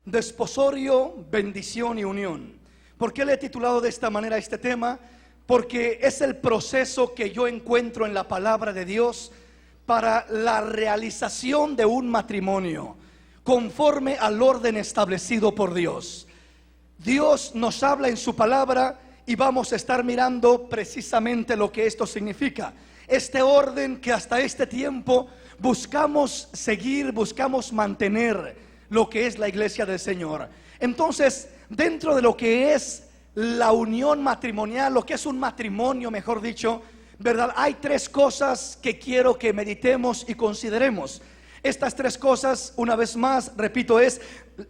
Desposorio, bendición y unión. ¿Por qué le he titulado de esta manera este tema? Porque es el proceso que yo encuentro en la palabra de Dios para la realización de un matrimonio conforme al orden establecido por Dios. Dios nos habla en su palabra y vamos a estar mirando precisamente lo que esto significa. Este orden que hasta este tiempo buscamos seguir, buscamos mantener lo que es la iglesia del Señor. Entonces, dentro de lo que es la unión matrimonial, lo que es un matrimonio, mejor dicho, ¿verdad? Hay tres cosas que quiero que meditemos y consideremos. Estas tres cosas, una vez más, repito, es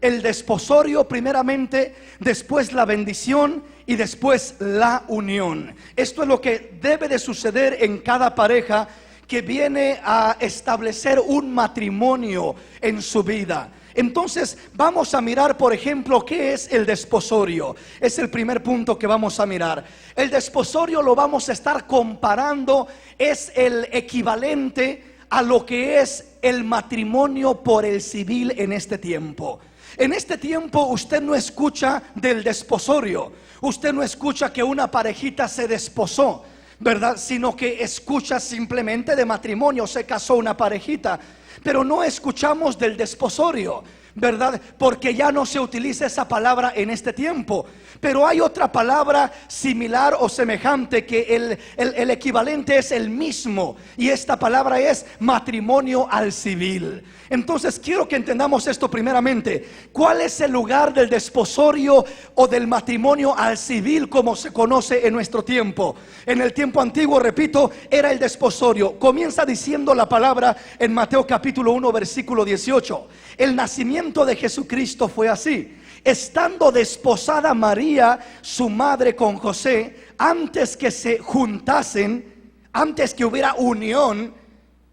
el desposorio primeramente, después la bendición y después la unión. Esto es lo que debe de suceder en cada pareja que viene a establecer un matrimonio en su vida. Entonces vamos a mirar, por ejemplo, ¿qué es el desposorio? Es el primer punto que vamos a mirar. El desposorio lo vamos a estar comparando, es el equivalente a lo que es el matrimonio por el civil en este tiempo. En este tiempo usted no escucha del desposorio, usted no escucha que una parejita se desposó, ¿verdad? Sino que escucha simplemente de matrimonio, se casó una parejita. Pero no escuchamos del desposorio, ¿verdad? Porque ya no se utiliza esa palabra en este tiempo. Pero hay otra palabra similar o semejante que el equivalente es el mismo. Y esta palabra es matrimonio al civil. Entonces quiero que entendamos esto primeramente. ¿Cuál es el lugar del desposorio o del matrimonio al civil como se conoce en nuestro tiempo? En el tiempo antiguo, repito, era el desposorio. Comienza diciendo la palabra en Mateo capítulo 1 versículo 18. El nacimiento de Jesucristo fue así: estando desposada María, su madre, con José, antes que se juntasen, antes que hubiera unión,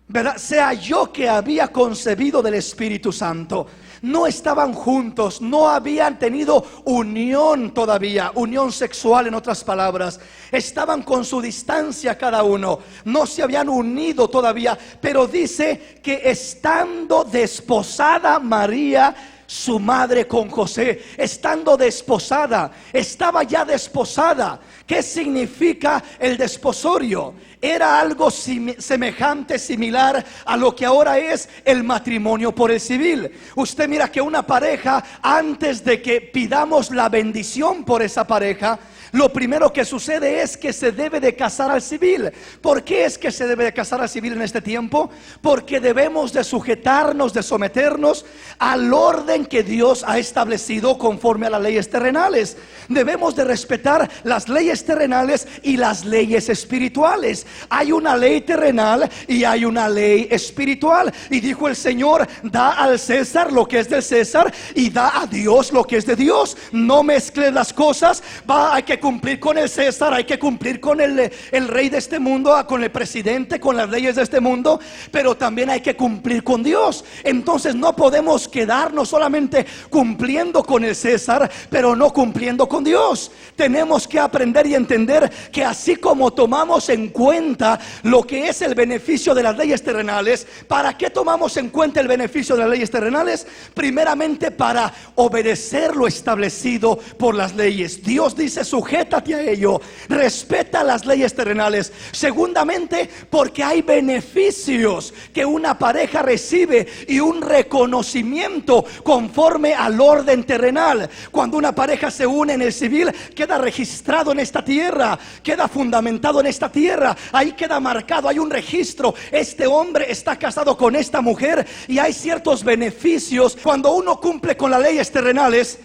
¿verdad?, se halló que había concebido del Espíritu Santo. No estaban juntos, no habían tenido unión todavía, unión sexual en otras palabras. Estaban con su distancia cada uno, no se habían unido todavía. Pero dice que estando desposada María, su madre, con José, estando desposada, estaba ya desposada. ¿Qué significa el desposorio? Era algo semejante, similar a lo que ahora es el matrimonio por el civil. Usted mira que una pareja, antes de que pidamos la bendición por esa pareja, lo primero que sucede es que se debe de casar al civil. ¿Por qué es que se debe de casar al civil en este tiempo? Porque debemos de sujetarnos, de someternos al orden que Dios ha establecido conforme a las leyes terrenales. Debemos de respetar las leyes terrenales y las leyes espirituales. Hay una ley terrenal y hay una ley espiritual. Y dijo el Señor: da al César lo que es del César y da a Dios lo que es de Dios. No mezcles las cosas. Hay que cumplir con el César, hay que cumplir con el rey de este mundo, con el presidente, con las leyes de este mundo, pero también hay que cumplir con Dios. Entonces no podemos quedarnos solamente cumpliendo con el César, pero no cumpliendo con Dios. Tenemos que aprender y entender que así como tomamos en cuenta lo que es el beneficio de las leyes terrenales, ¿para qué tomamos en cuenta el beneficio de las leyes terrenales? Primeramente para obedecer lo establecido por las leyes. Dios dice: sujétate a ello, respeta las leyes terrenales. Segundamente, porque hay beneficios que una pareja recibe y un reconocimiento conforme al orden terrenal. Cuando una pareja se une en el civil, queda registrado en esta tierra, queda fundamentado en esta tierra. Ahí queda marcado, hay un registro: este hombre está casado con esta mujer, y hay ciertos beneficios. Cuando uno cumple con las leyes terrenales,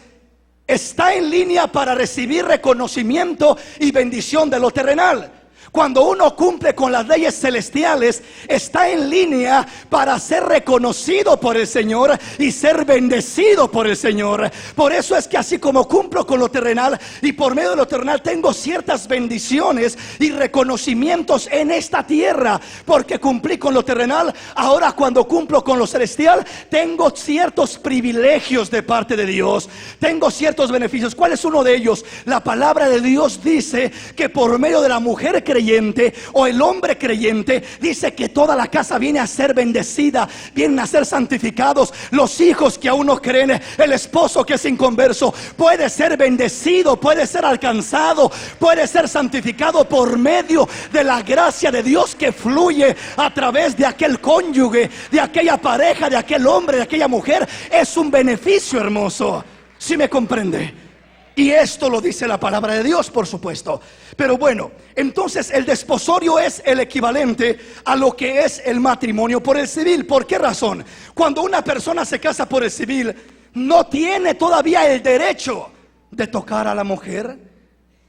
está en línea para recibir reconocimiento y bendición de lo terrenal. Cuando uno cumple con las leyes celestiales, está en línea para ser reconocido por el Señor y ser bendecido por el Señor. Por eso es que así como cumplo con lo terrenal, y por medio de lo terrenal tengo ciertas bendiciones y reconocimientos en esta tierra, porque cumplí con lo terrenal. Ahora, cuando cumplo con lo celestial, tengo ciertos privilegios de parte de Dios, tengo ciertos beneficios. ¿Cuál es uno de ellos? La palabra de Dios dice que por medio de la mujer que creyente o el hombre creyente, dice que toda la casa viene a ser bendecida, vienen a ser santificados. Los hijos que aún no creen, el esposo que es inconverso, puede ser bendecido, puede ser alcanzado, puede ser santificado por medio de la gracia de Dios que fluye a través de aquel cónyuge, de aquella pareja, de aquel hombre, de aquella mujer. Es un beneficio hermoso, ¿sí me comprende? Y esto lo dice la palabra de Dios, por supuesto. Pero bueno, entonces el desposorio es el equivalente a lo que es el matrimonio por el civil. ¿Por qué razón? Cuando una persona se casa por el civil, no tiene todavía el derecho de tocar a la mujer,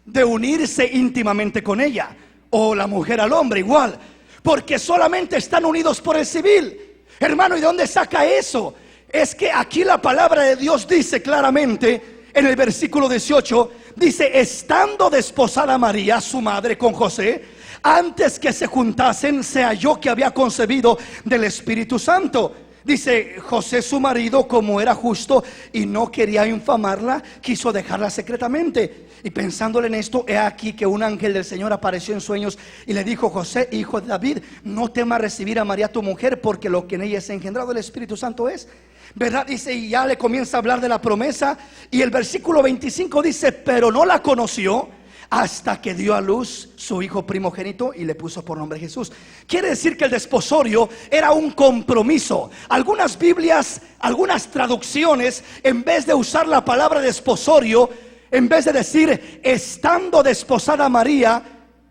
de unirse íntimamente con ella, o la mujer al hombre igual, porque solamente están unidos por el civil. Hermano, ¿y de dónde saca eso? Es que aquí la palabra de Dios dice claramente, en el versículo 18, dice: estando desposada María, su madre, con José, antes que se juntasen, se halló que había concebido del Espíritu Santo. Dice: José su marido, como era justo y no quería infamarla, quiso dejarla secretamente. Y pensándole en esto, he aquí que un ángel del Señor apareció en sueños y le dijo: José, hijo de David, no temas recibir a María tu mujer, porque lo que en ella es engendrado del Espíritu Santo es, ¿verdad? Dice, y ya le comienza a hablar de la promesa. Y el versículo 25 dice: pero no la conoció hasta que dio a luz su hijo primogénito y le puso por nombre Jesús. Quiere decir que el desposorio era un compromiso. Algunas Biblias, algunas traducciones, en vez de usar la palabra desposorio, en vez de decir estando desposada María,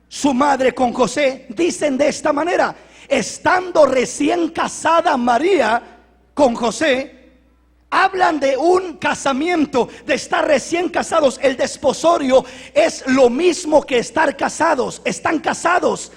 su madre, con José, dicen de esta manera: estando recién casada María con José. Hablan de un casamiento, de estar recién casados. El desposorio es lo mismo que estar casados. Están casados,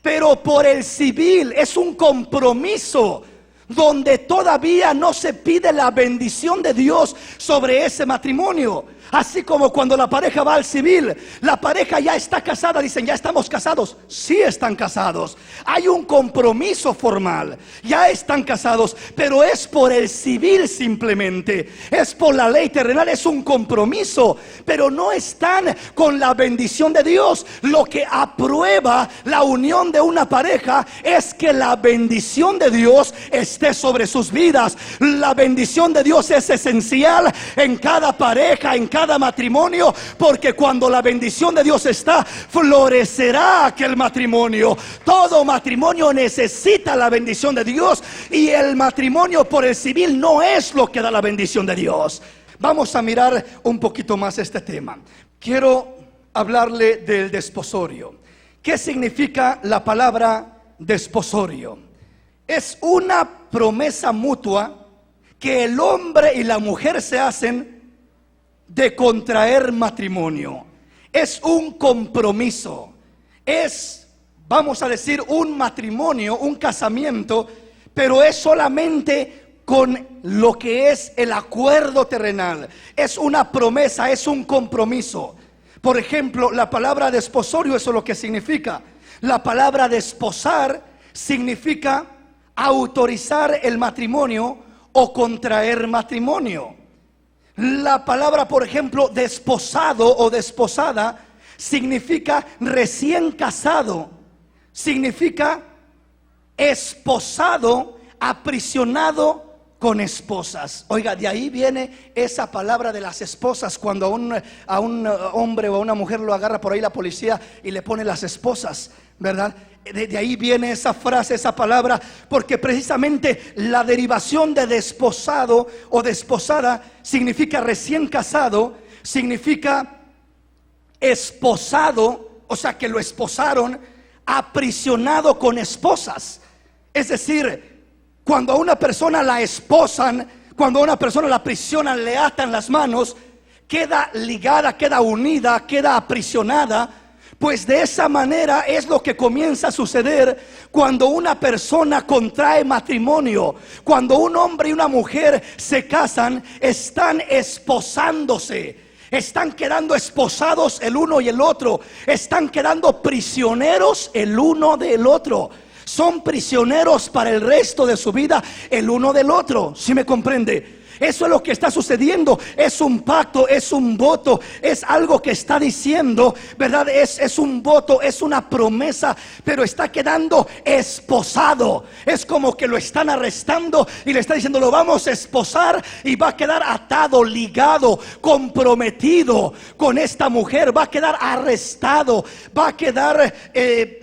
pero por el civil. Es un compromiso donde todavía no se pide la bendición de Dios sobre ese matrimonio. Así como cuando la pareja va al civil, la pareja ya está casada, dicen: ya estamos casados. Sí están casados, hay un compromiso formal, ya están casados, pero es por el civil simplemente, es por la ley terrenal, es un compromiso, pero no están con la bendición de Dios. Lo que aprueba la unión de una pareja es que la bendición de Dios esté sobre sus vidas. La bendición de Dios es esencial en cada pareja, en cada matrimonio, porque cuando la bendición de Dios está, florecerá aquel matrimonio. Todo matrimonio necesita la bendición de Dios, y el matrimonio por el civil no es lo que da la bendición de Dios. Vamos a mirar un poquito más este tema. Quiero hablarle del desposorio. ¿Qué significa la palabra desposorio? Es una promesa mutua que el hombre y la mujer se hacen de contraer matrimonio. Es un compromiso. Es, vamos a decir, un matrimonio, un casamiento, pero es solamente con lo que es el acuerdo terrenal. Es una promesa, es un compromiso. Por ejemplo, la palabra desposorio, eso es lo que significa. La palabra desposar significa autorizar el matrimonio o contraer matrimonio. La palabra, por ejemplo, desposado o desposada significa recién casado, significa esposado, aprisionado con esposas. Oiga, de ahí viene esa palabra de las esposas. Cuando a un hombre o a una mujer lo agarra por ahí la policía y le pone las esposas, ¿verdad? De ahí viene esa frase, esa palabra, porque precisamente la derivación de desposado o desposada significa recién casado, significa esposado, o sea que lo esposaron, aprisionado con esposas. Es decir, cuando a una persona la esposan, cuando a una persona la aprisionan, le atan las manos, queda ligada, queda unida, queda aprisionada. Pues de esa manera es lo que comienza a suceder cuando una persona contrae matrimonio. Cuando un hombre y una mujer se casan, están esposándose, están quedando esposados el uno y el otro, están quedando prisioneros el uno del otro. Son prisioneros para el resto de su vida el uno del otro, ¿sí me comprende? Eso es lo que está sucediendo. Es un pacto, es un voto, es algo que está diciendo, ¿verdad? Es un voto, es una promesa, pero está quedando esposado. Es como que lo están arrestando y le está diciendo: lo vamos a esposar, y va a quedar atado, ligado, comprometido con esta mujer. Va a quedar arrestado, va a quedar,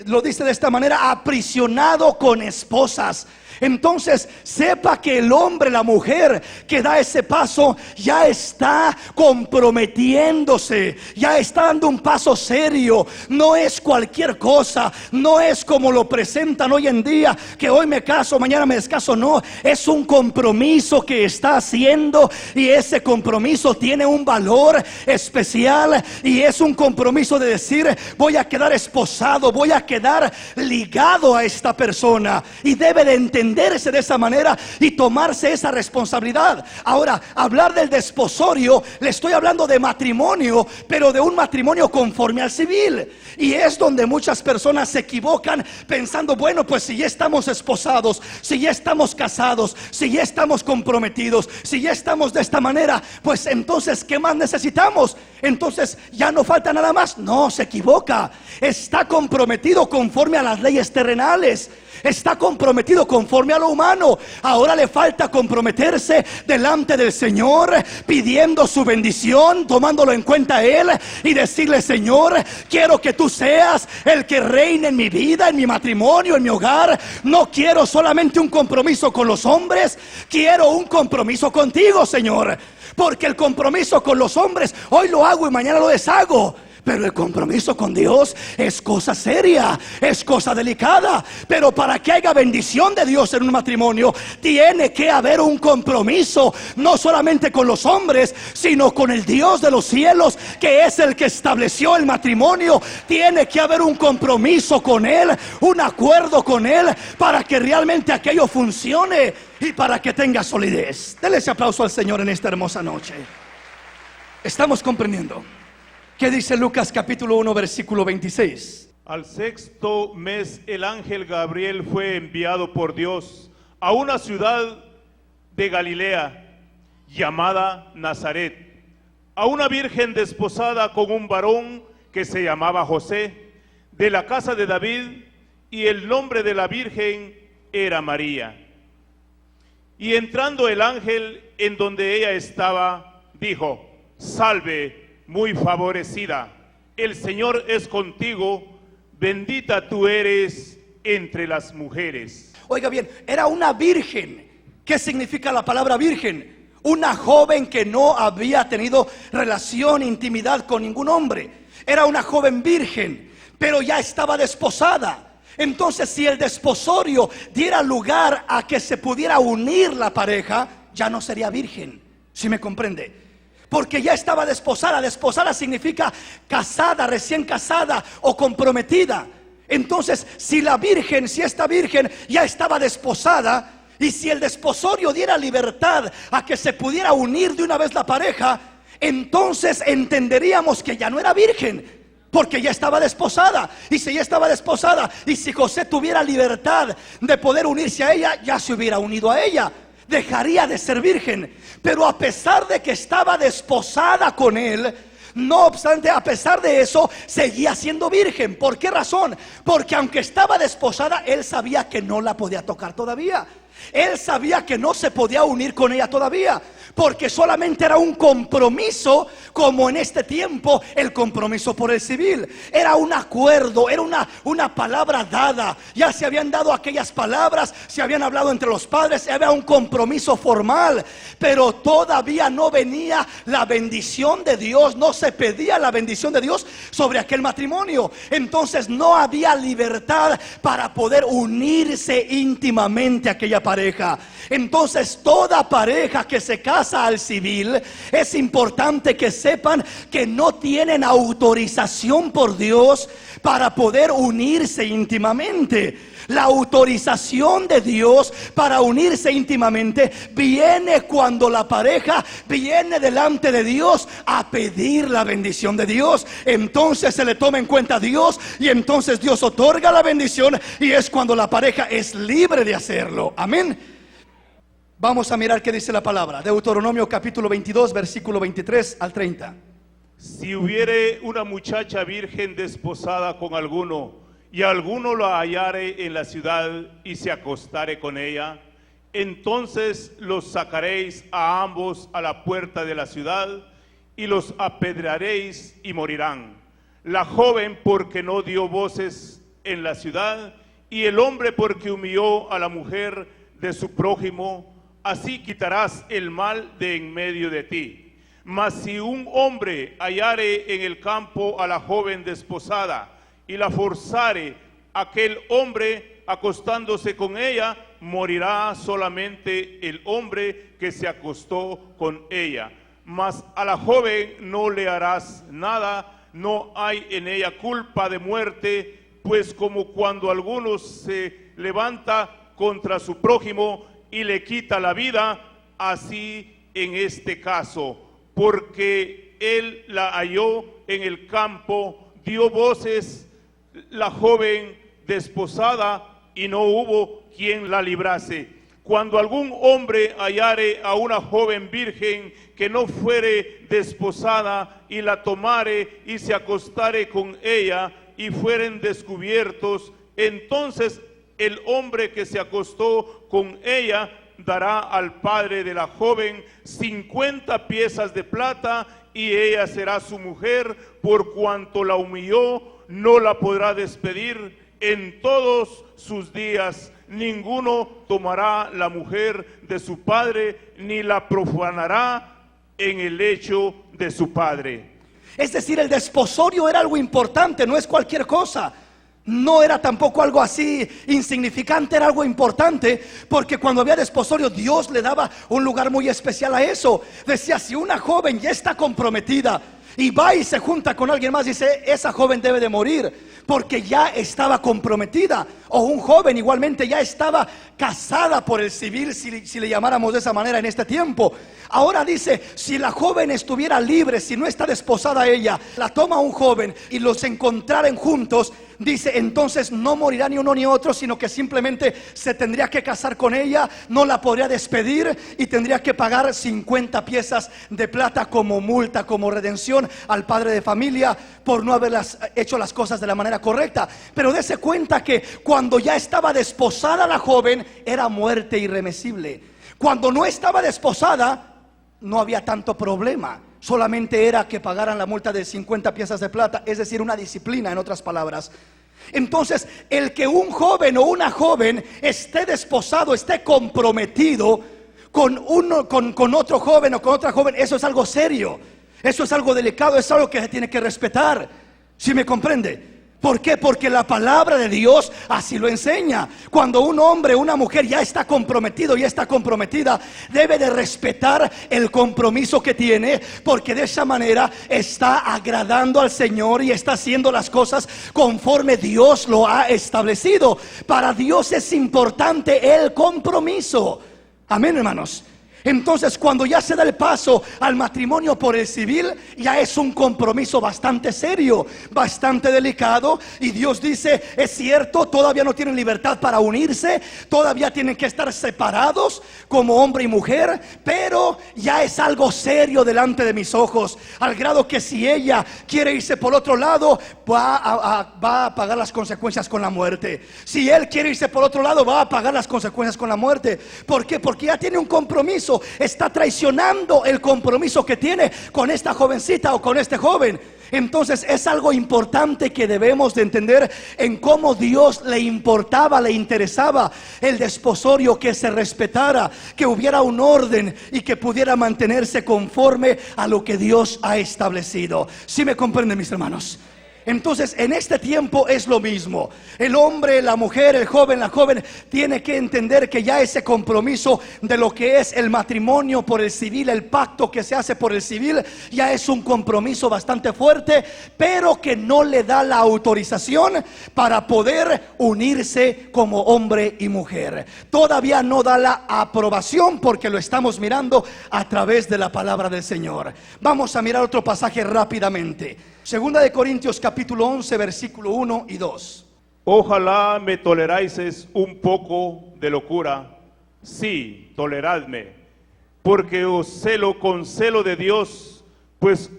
lo dice de esta manera, aprisionado con esposas. Entonces sepa que el hombre, la mujer que da ese paso, ya está comprometiéndose, ya está dando un paso serio. No es cualquier cosa, no es como lo presentan hoy en día, que hoy me caso, mañana me descaso. No, es un compromiso que está haciendo, y ese compromiso tiene un valor especial, y es un compromiso de decir: voy a quedar esposado, voy a quedar ligado a esta persona, y debe de entenderse de esa manera y tomarse esa responsabilidad. Ahora, hablar del desposorio, le estoy hablando de matrimonio, pero de un matrimonio conforme al civil. Y es donde muchas personas se equivocan pensando: bueno, pues si ya estamos esposados, si ya estamos casados, si ya estamos comprometidos, si ya estamos de esta manera, pues entonces ¿qué más necesitamos? Entonces ya no falta nada más. No, se equivoca. Está comprometido conforme a las leyes terrenales, está comprometido conforme a lo humano. Ahora le falta comprometerse delante del Señor, pidiendo su bendición, tomándolo en cuenta a Él, y decirle: Señor, quiero que tú seas el que reine en mi vida, en mi matrimonio, en mi hogar. No quiero solamente un compromiso con los hombres, quiero un compromiso contigo, Señor. Porque el compromiso con los hombres, hoy lo hago y mañana lo deshago. Pero el compromiso con Dios es cosa seria, es cosa delicada. Pero para que haya bendición de Dios en un matrimonio, tiene que haber un compromiso, no solamente con los hombres, sino con el Dios de los cielos, que es el que estableció el matrimonio. Tiene que haber un compromiso con Él, un acuerdo con Él, para que realmente aquello funcione y para que tenga solidez. Denle ese aplauso al Señor en esta hermosa noche. ¿Estamos comprendiendo? ¿Qué dice Lucas capítulo 1 versículo 26? Al sexto mes el ángel Gabriel fue enviado por Dios a una ciudad de Galilea llamada Nazaret, a una virgen desposada con un varón que se llamaba José, de la casa de David, y el nombre de la virgen era María. Y entrando el ángel en donde ella estaba, dijo: salve, muy favorecida, el Señor es contigo, bendita tú eres entre las mujeres. Oiga bien, era una virgen. ¿Qué significa la palabra virgen? Una joven que no había tenido relación, intimidad con ningún hombre. Era una joven virgen, pero ya estaba desposada. Entonces, si el desposorio diera lugar a que se pudiera unir la pareja, ya no sería virgen. ¿Sí me comprende? Porque ya estaba desposada. Desposada significa casada, recién casada o comprometida. Entonces, si esta virgen ya estaba desposada, y si el desposorio diera libertad a que se pudiera unir de una vez la pareja, entonces entenderíamos que ya no era virgen, porque ya estaba desposada. Y si ya estaba desposada, y si José tuviera libertad de poder unirse a ella, ya se hubiera unido a ella, dejaría de ser virgen. Pero a pesar de que estaba desposada con él, no obstante, a pesar de eso, seguía siendo virgen. ¿Por qué razón? Porque aunque estaba desposada, él sabía que no la podía tocar todavía. Él sabía que no se podía unir con ella todavía, porque solamente era un compromiso, como en este tiempo el compromiso por el civil. Era un acuerdo, era una palabra dada. Ya se habían dado aquellas palabras, se habían hablado entre los padres, había un compromiso formal, pero todavía no venía la bendición de Dios, no se pedía la bendición de Dios sobre aquel matrimonio. Entonces no había libertad para poder unirse íntimamente a aquella pareja. Entonces toda pareja que se casa al civil, es importante que sepan que no tienen autorización por Dios para poder unirse íntimamente. La autorización de Dios para unirse íntimamente viene cuando la pareja viene delante de Dios a pedir la bendición de Dios. Entonces se le toma en cuenta a Dios, y entonces Dios otorga la bendición, y es cuando la pareja es libre de hacerlo. Amén. Vamos a mirar qué dice la palabra. Deuteronomio capítulo 22, versículo 23 al 30. Si hubiere una muchacha virgen desposada con alguno, y alguno la hallare en la ciudad y se acostare con ella, entonces los sacaréis a ambos a la puerta de la ciudad y los apedrearéis y morirán. La joven porque no dio voces en la ciudad, y el hombre porque humilló a la mujer de su prójimo. Así quitarás el mal de en medio de ti. Mas si un hombre hallare en el campo a la joven desposada y la forzare, aquel hombre acostándose con ella, morirá solamente el hombre que se acostó con ella. Mas a la joven no le harás nada, no hay en ella culpa de muerte, pues como cuando alguno se levanta contra su prójimo y le quita la vida, así en este caso, porque él la halló en el campo, dio voces la joven desposada y no hubo quien la librase. Cuando algún hombre hallare a una joven virgen que no fuere desposada y la tomare y se acostare con ella y fueren descubiertos, entonces el hombre que se acostó con ella dará al padre de la joven 50 piezas de plata y ella será su mujer, por cuanto la humilló, no la podrá despedir en todos sus días. Ninguno tomará la mujer de su padre, ni la profanará en el lecho de su padre. Es decir, el desposorio era algo importante, no es cualquier cosa. No era tampoco algo así insignificante, era algo importante, porque cuando había desposorio Dios le daba un lugar muy especial a eso. Decía, si una joven ya está comprometida y va y se junta con alguien más, dice, esa joven debe de morir, porque ya estaba comprometida. O un joven igualmente ya estaba casada por el civil, si le llamáramos de esa manera en este tiempo. Ahora dice, si la joven estuviera libre, si no está desposada ella, la toma un joven y los encontraren juntos, dice, entonces no morirá ni uno ni otro, sino que simplemente se tendría que casar con ella, no la podría despedir y tendría que pagar 50 piezas de plata como multa, como redención al padre de familia por no haberlas hecho las cosas de la manera correcta. Pero dése cuenta que cuando ya estaba desposada la joven, era muerte irreversible. Cuando no estaba desposada, no había tanto problema. Solamente era que pagaran la multa de 50 piezas de plata, es decir, una disciplina, en otras palabras. Entonces, el que un joven o una joven esté desposado, esté comprometido con otro joven o con otra joven, eso es algo serio, eso es algo delicado, es algo que se tiene que respetar. ¿Sí me comprende? ¿Por qué? Porque la palabra de Dios así lo enseña. Cuando un hombre o una mujer ya está comprometido, ya está comprometida, debe de respetar el compromiso que tiene, porque de esa manera está agradando al Señor y está haciendo las cosas conforme Dios lo ha establecido. Para Dios es importante el compromiso. Amén, hermanos. Entonces, cuando ya se da el paso al matrimonio por el civil, ya es un compromiso bastante serio, bastante delicado. Y Dios dice, es cierto, todavía no tienen libertad para unirse, todavía tienen que estar separados como hombre y mujer, pero ya es algo serio delante de mis ojos, al grado que si ella quiere irse por otro lado, va a pagar las consecuencias con la muerte. Si él quiere irse por otro lado, va a pagar las consecuencias con la muerte. ¿Por qué? Porque ya tiene un compromiso. Está traicionando el compromiso que tiene con esta jovencita o con este joven. Entonces es algo importante que debemos de entender en cómo Dios le importaba, le interesaba el desposorio, que se respetara, que hubiera un orden y que pudiera mantenerse conforme a lo que Dios ha establecido. ¿Sí me comprenden, mis hermanos? Entonces, en este tiempo es lo mismo. El hombre, la mujer, el joven, la joven tiene que entender que ya ese compromiso de lo que es el matrimonio por el civil, el pacto que se hace por el civil, ya es un compromiso bastante fuerte, pero que no le da la autorización para poder unirse como hombre y mujer. Todavía no da la aprobación, porque lo estamos mirando a través de la palabra del Señor. Vamos a mirar otro pasaje rápidamente. Segunda de Corintios capítulo 11, versículo 1 y 2. Ojalá me toleráis un poco de locura, Sí, toleradme, porque os celo con celo de Dios, pues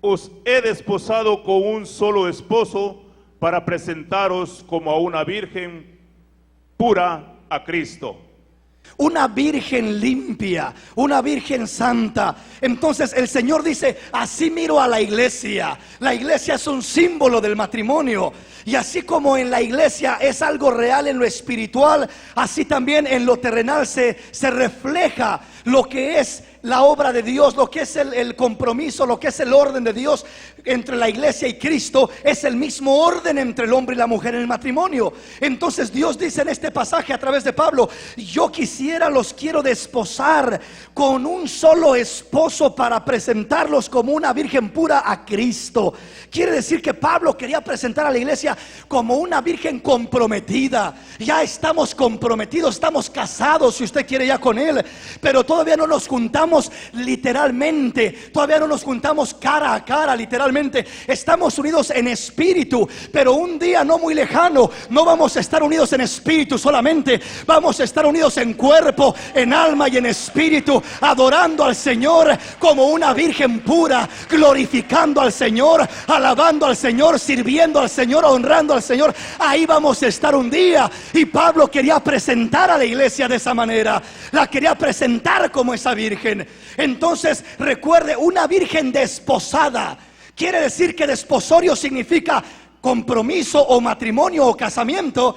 os he desposado con un solo esposo para presentaros como a una virgen pura a Cristo. Una virgen limpia, una virgen santa. Entonces el Señor dice, así miro a la iglesia. La iglesia es un símbolo del matrimonio. Y así como en la iglesia es algo real en lo espiritual, así también en lo terrenal se refleja lo que es la obra de Dios, lo que es el compromiso, lo que es el orden de Dios entre la iglesia y Cristo. Es el mismo orden entre el hombre y la mujer en el matrimonio. Entonces Dios dice en este pasaje a través de Pablo, yo los quiero desposar con un solo esposo para presentarlos como una virgen pura a Cristo. Quiere decir que Pablo quería presentar a la iglesia como una virgen comprometida. Ya estamos comprometidos, estamos casados si usted quiere ya con él, pero todavía no nos juntamos literalmente, todavía no nos juntamos cara a cara literalmente. Estamos unidos en espíritu, pero un día no muy lejano no vamos a estar unidos en espíritu solamente, vamos a estar unidos en cuerpo, en alma y en espíritu, adorando al Señor como una virgen pura, glorificando al Señor, alabando al Señor, sirviendo al Señor, honrando al Señor. Ahí vamos a estar un día. Y Pablo quería presentar a la iglesia de esa manera, la quería presentar como esa virgen. Entonces recuerde, una virgen desposada quiere decir que desposorio significa compromiso o matrimonio o casamiento,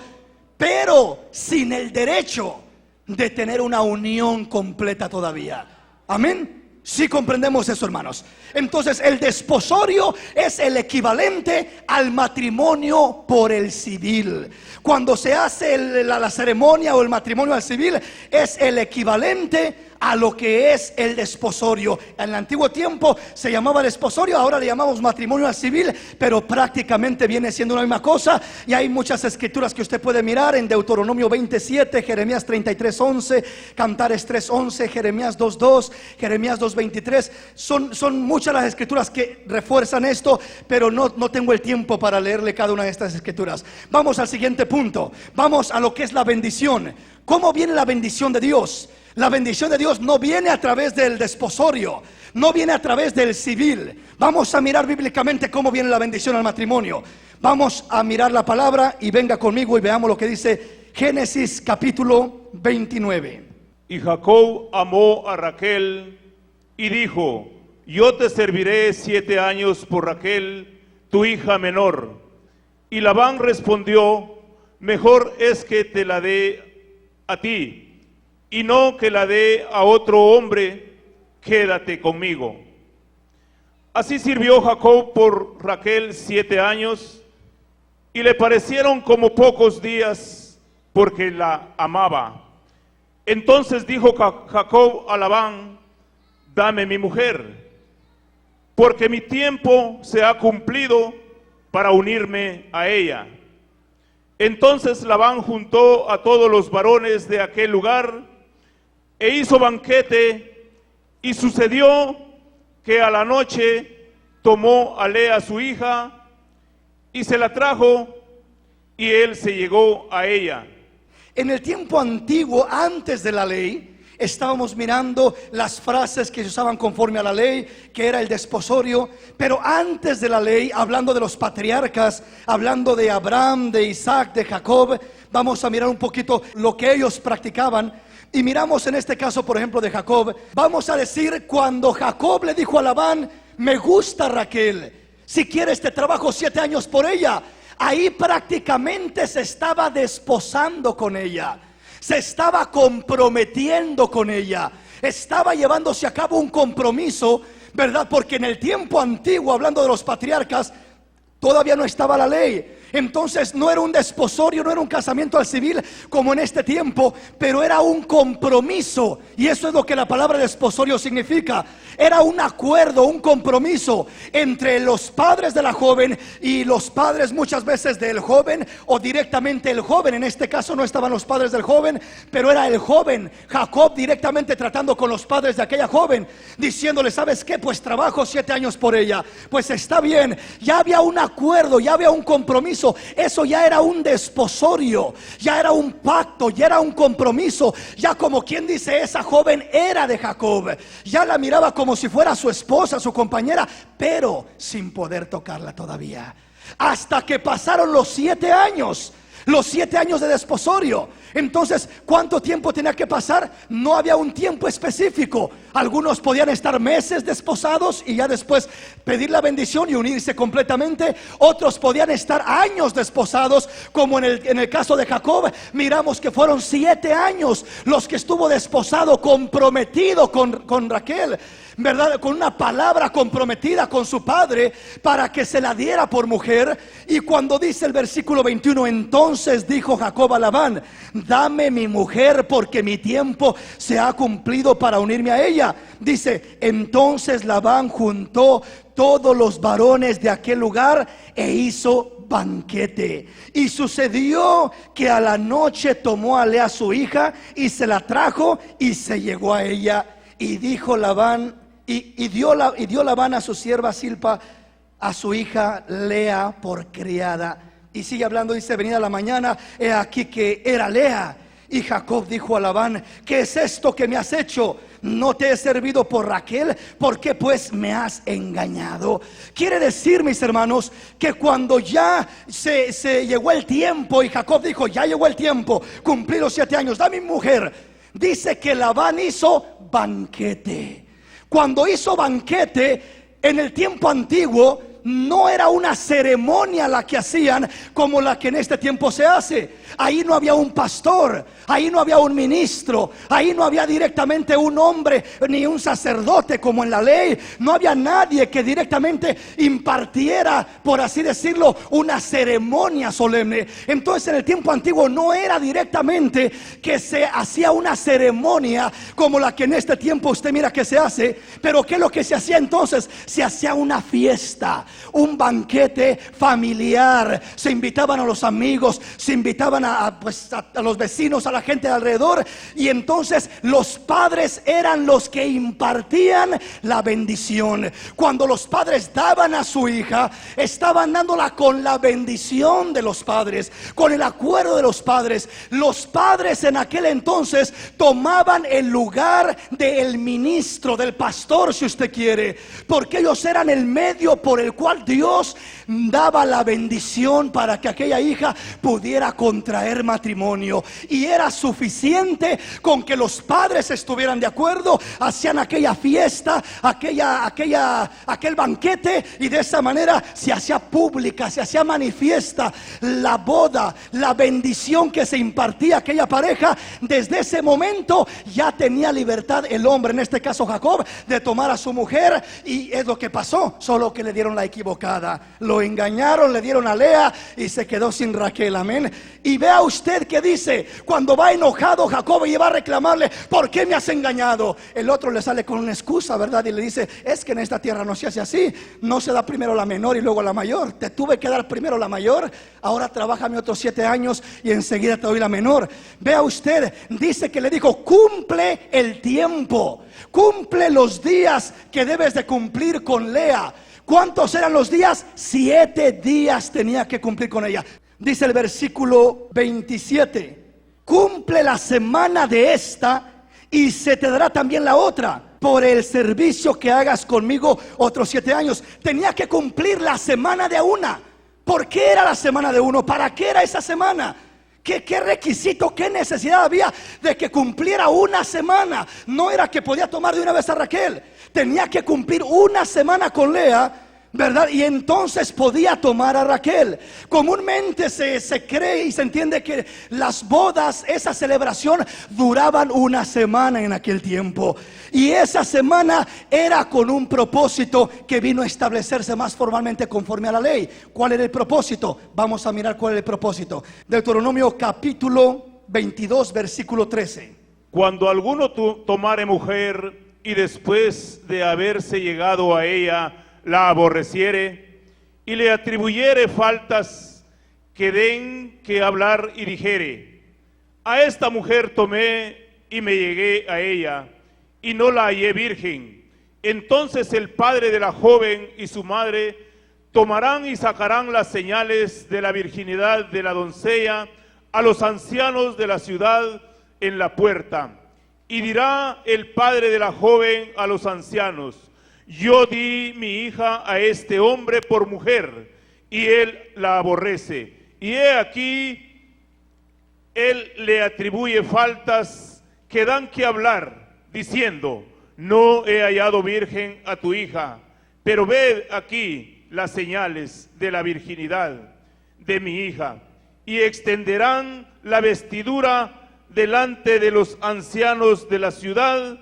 pero sin el derecho de tener una unión completa todavía. Amén. Si comprendemos eso, hermanos. Entonces el desposorio es el equivalente al matrimonio por el civil. Cuando se hace la ceremonia o el matrimonio al civil, es el equivalente a lo que es el desposorio. En el antiguo tiempo se llamaba desposorio, ahora le llamamos matrimonio al civil, pero prácticamente viene siendo una misma cosa. Y hay muchas escrituras que usted puede mirar en Deuteronomio 27, Jeremías 33:11, Cantares 3:11, Jeremías 2:2, Jeremías 2:23. Son muchas las escrituras que refuerzan esto, pero no tengo el tiempo para leerle cada una de estas escrituras. Vamos al siguiente punto. Vamos a lo que es la bendición. ¿Cómo viene la bendición de Dios? La bendición de Dios no viene a través del desposorio, no viene a través del civil. Vamos a mirar bíblicamente cómo viene la bendición al matrimonio. Vamos a mirar la palabra y venga conmigo y veamos lo que dice Génesis capítulo 29. Y Jacob amó a Raquel y dijo, yo te serviré 7 años por Raquel, tu hija menor. Y Labán respondió, mejor es que te la dé a ti, y no que la dé a otro hombre, quédate conmigo. Así sirvió Jacob por Raquel 7 años, y le parecieron como pocos días, porque la amaba. Entonces dijo Jacob a Labán, dame mi mujer, porque mi tiempo se ha cumplido para unirme a ella. Entonces Labán juntó a todos los varones de aquel lugar e hizo banquete, y sucedió que a la noche tomó a Lea su hija y se la trajo, y él se llegó a ella. En el tiempo antiguo, antes de la ley, estábamos mirando las frases que se usaban conforme a la ley, que era el desposorio. Pero antes de la ley, hablando de los patriarcas, hablando de Abraham, de Isaac, de Jacob, vamos a mirar un poquito lo que ellos practicaban. Y miramos en este caso, por ejemplo, de Jacob. Vamos a decir, cuando Jacob le dijo a Labán, me gusta Raquel, si quieres te trabajo 7 años por ella. Ahí prácticamente se estaba desposando con ella, se estaba comprometiendo con ella, estaba llevándose a cabo un compromiso, ¿verdad? Porque en el tiempo antiguo, hablando de los patriarcas, todavía no estaba la ley. Entonces no era un desposorio, no era un casamiento al civil como en este tiempo, pero era un compromiso. Y eso es lo que la palabra desposorio significa. Era un acuerdo, un compromiso entre los padres de la joven y los padres muchas veces del joven, o directamente el joven. En este caso no estaban los padres del joven, pero era el joven, Jacob, directamente tratando con los padres de aquella joven, diciéndole, ¿sabes qué? Pues trabajo 7 años por ella. Pues está bien, ya había un acuerdo, ya había un compromiso compromiso. Eso ya era un desposorio, ya era un pacto, ya era un compromiso. Ya como quien dice, esa joven era de Jacob. Ya la miraba como si fuera su esposa, su compañera, pero sin poder tocarla todavía. Hasta que pasaron los 7 años. Los 7 años de desposorio. Entonces, ¿cuánto tiempo tenía que pasar? No había un tiempo específico. Algunos podían estar meses desposados y ya después pedir la bendición y unirse completamente. Otros podían estar años desposados, como en el caso de Jacob. Miramos que fueron 7 años los que estuvo desposado, comprometido con Raquel, ¿verdad? Con una palabra comprometida con su padre para que se la diera por mujer. Y cuando dice el versículo 21, entonces dijo Jacob a Labán: dame mi mujer, porque mi tiempo se ha cumplido para unirme a ella. Dice, entonces Labán juntó todos los varones de aquel lugar e hizo banquete. Y sucedió que a la noche tomó a Lea su hija y se la trajo y se llegó a ella. Y dijo Labán, y dio Labán a su sierva Silpa, a su hija Lea por criada. Y sigue hablando, dice, venida la mañana, he aquí que era Lea. Y Jacob dijo a Labán, ¿qué es esto que me has hecho? ¿No te he servido por Raquel? ¿Por qué pues me has engañado? Quiere decir, mis hermanos, que cuando ya se llegó el tiempo y Jacob dijo, ya llegó el tiempo, cumplí los 7 años, dame mi mujer. Dice que Labán hizo banquete. Cuando hizo banquete en el tiempo antiguo, no era una ceremonia la que hacían como la que en este tiempo se hace. Ahí no había un pastor, ahí no había un ministro, ahí no había directamente un hombre ni un sacerdote como en la ley. No había nadie que directamente impartiera, por así decirlo, una ceremonia solemne. Entonces en el tiempo antiguo no era directamente que se hacía una ceremonia como la que en este tiempo usted mira que se hace. Pero ¿qué es lo que se hacía entonces? Se hacía una fiesta, un banquete familiar. Se invitaban a los amigos, se invitaban a los vecinos, a la gente de alrededor. Y entonces los padres eran los que impartían la bendición. Cuando los padres daban a su hija, estaban dándola con la bendición de los padres, con el acuerdo de los padres. Los padres en aquel entonces tomaban el lugar del ministro, del pastor, si usted quiere, porque ellos eran el medio por el cual Dios daba la bendición para que aquella hija pudiera contraer matrimonio. Y era suficiente con que los padres estuvieran de acuerdo, hacían aquella fiesta, aquel banquete, y de esa manera se hacía pública, se hacía manifiesta la boda, la bendición que se impartía a aquella pareja. Desde ese momento ya tenía libertad el hombre, en este caso Jacob, de tomar a su mujer. Y es lo que pasó, solo que le dieron la equivocada, lo engañaron, le dieron a Lea y se quedó sin Raquel. Amén. Y vea usted que dice, cuando va enojado Jacob y va a reclamarle, ¿por qué me has engañado? El otro le sale con una excusa, ¿verdad? Y le dice, es que en esta tierra no se hace así, no se da primero la menor y luego la mayor. Te tuve que dar primero la mayor, ahora trabájame otros 7 años y enseguida te doy la menor. Vea usted, dice que le dijo, cumple el tiempo, cumple los días que debes de cumplir con Lea. ¿Cuántos eran los días? 7 días tenía que cumplir con ella. Dice el versículo 27, cumple la semana de esta y se te dará también la otra, por el servicio que hagas conmigo otros 7 años. Tenía que cumplir la semana de una. ¿Por qué era la semana de uno? ¿Para qué era esa semana? ¿Qué requisito, qué necesidad había de que cumpliera una semana? No era que podía tomar de una vez a Raquel, tenía que cumplir una semana con Lea, ¿verdad? Y entonces podía tomar a Raquel. Comúnmente se cree y se entiende que las bodas, esa celebración, duraban una semana en aquel tiempo. Y esa semana era con un propósito que vino a establecerse más formalmente conforme a la ley. ¿Cuál era el propósito? Vamos a mirar cuál era el propósito. Deuteronomio capítulo 22, versículo 13. Cuando alguno tomare mujer y después de haberse llegado a ella la aborreciere y le atribuyere faltas que den que hablar y dijere, a esta mujer tomé y me llegué a ella y no la hallé virgen, entonces el padre de la joven y su madre tomarán y sacarán las señales de la virginidad de la doncella a los ancianos de la ciudad en la puerta. Y dirá el padre de la joven a los ancianos: yo di mi hija a este hombre por mujer, y él la aborrece. Y he aquí, él le atribuye faltas que dan que hablar, diciendo: no he hallado virgen a tu hija, pero ved aquí las señales de la virginidad de mi hija. Y extenderán la vestidura delante de los ancianos de la ciudad.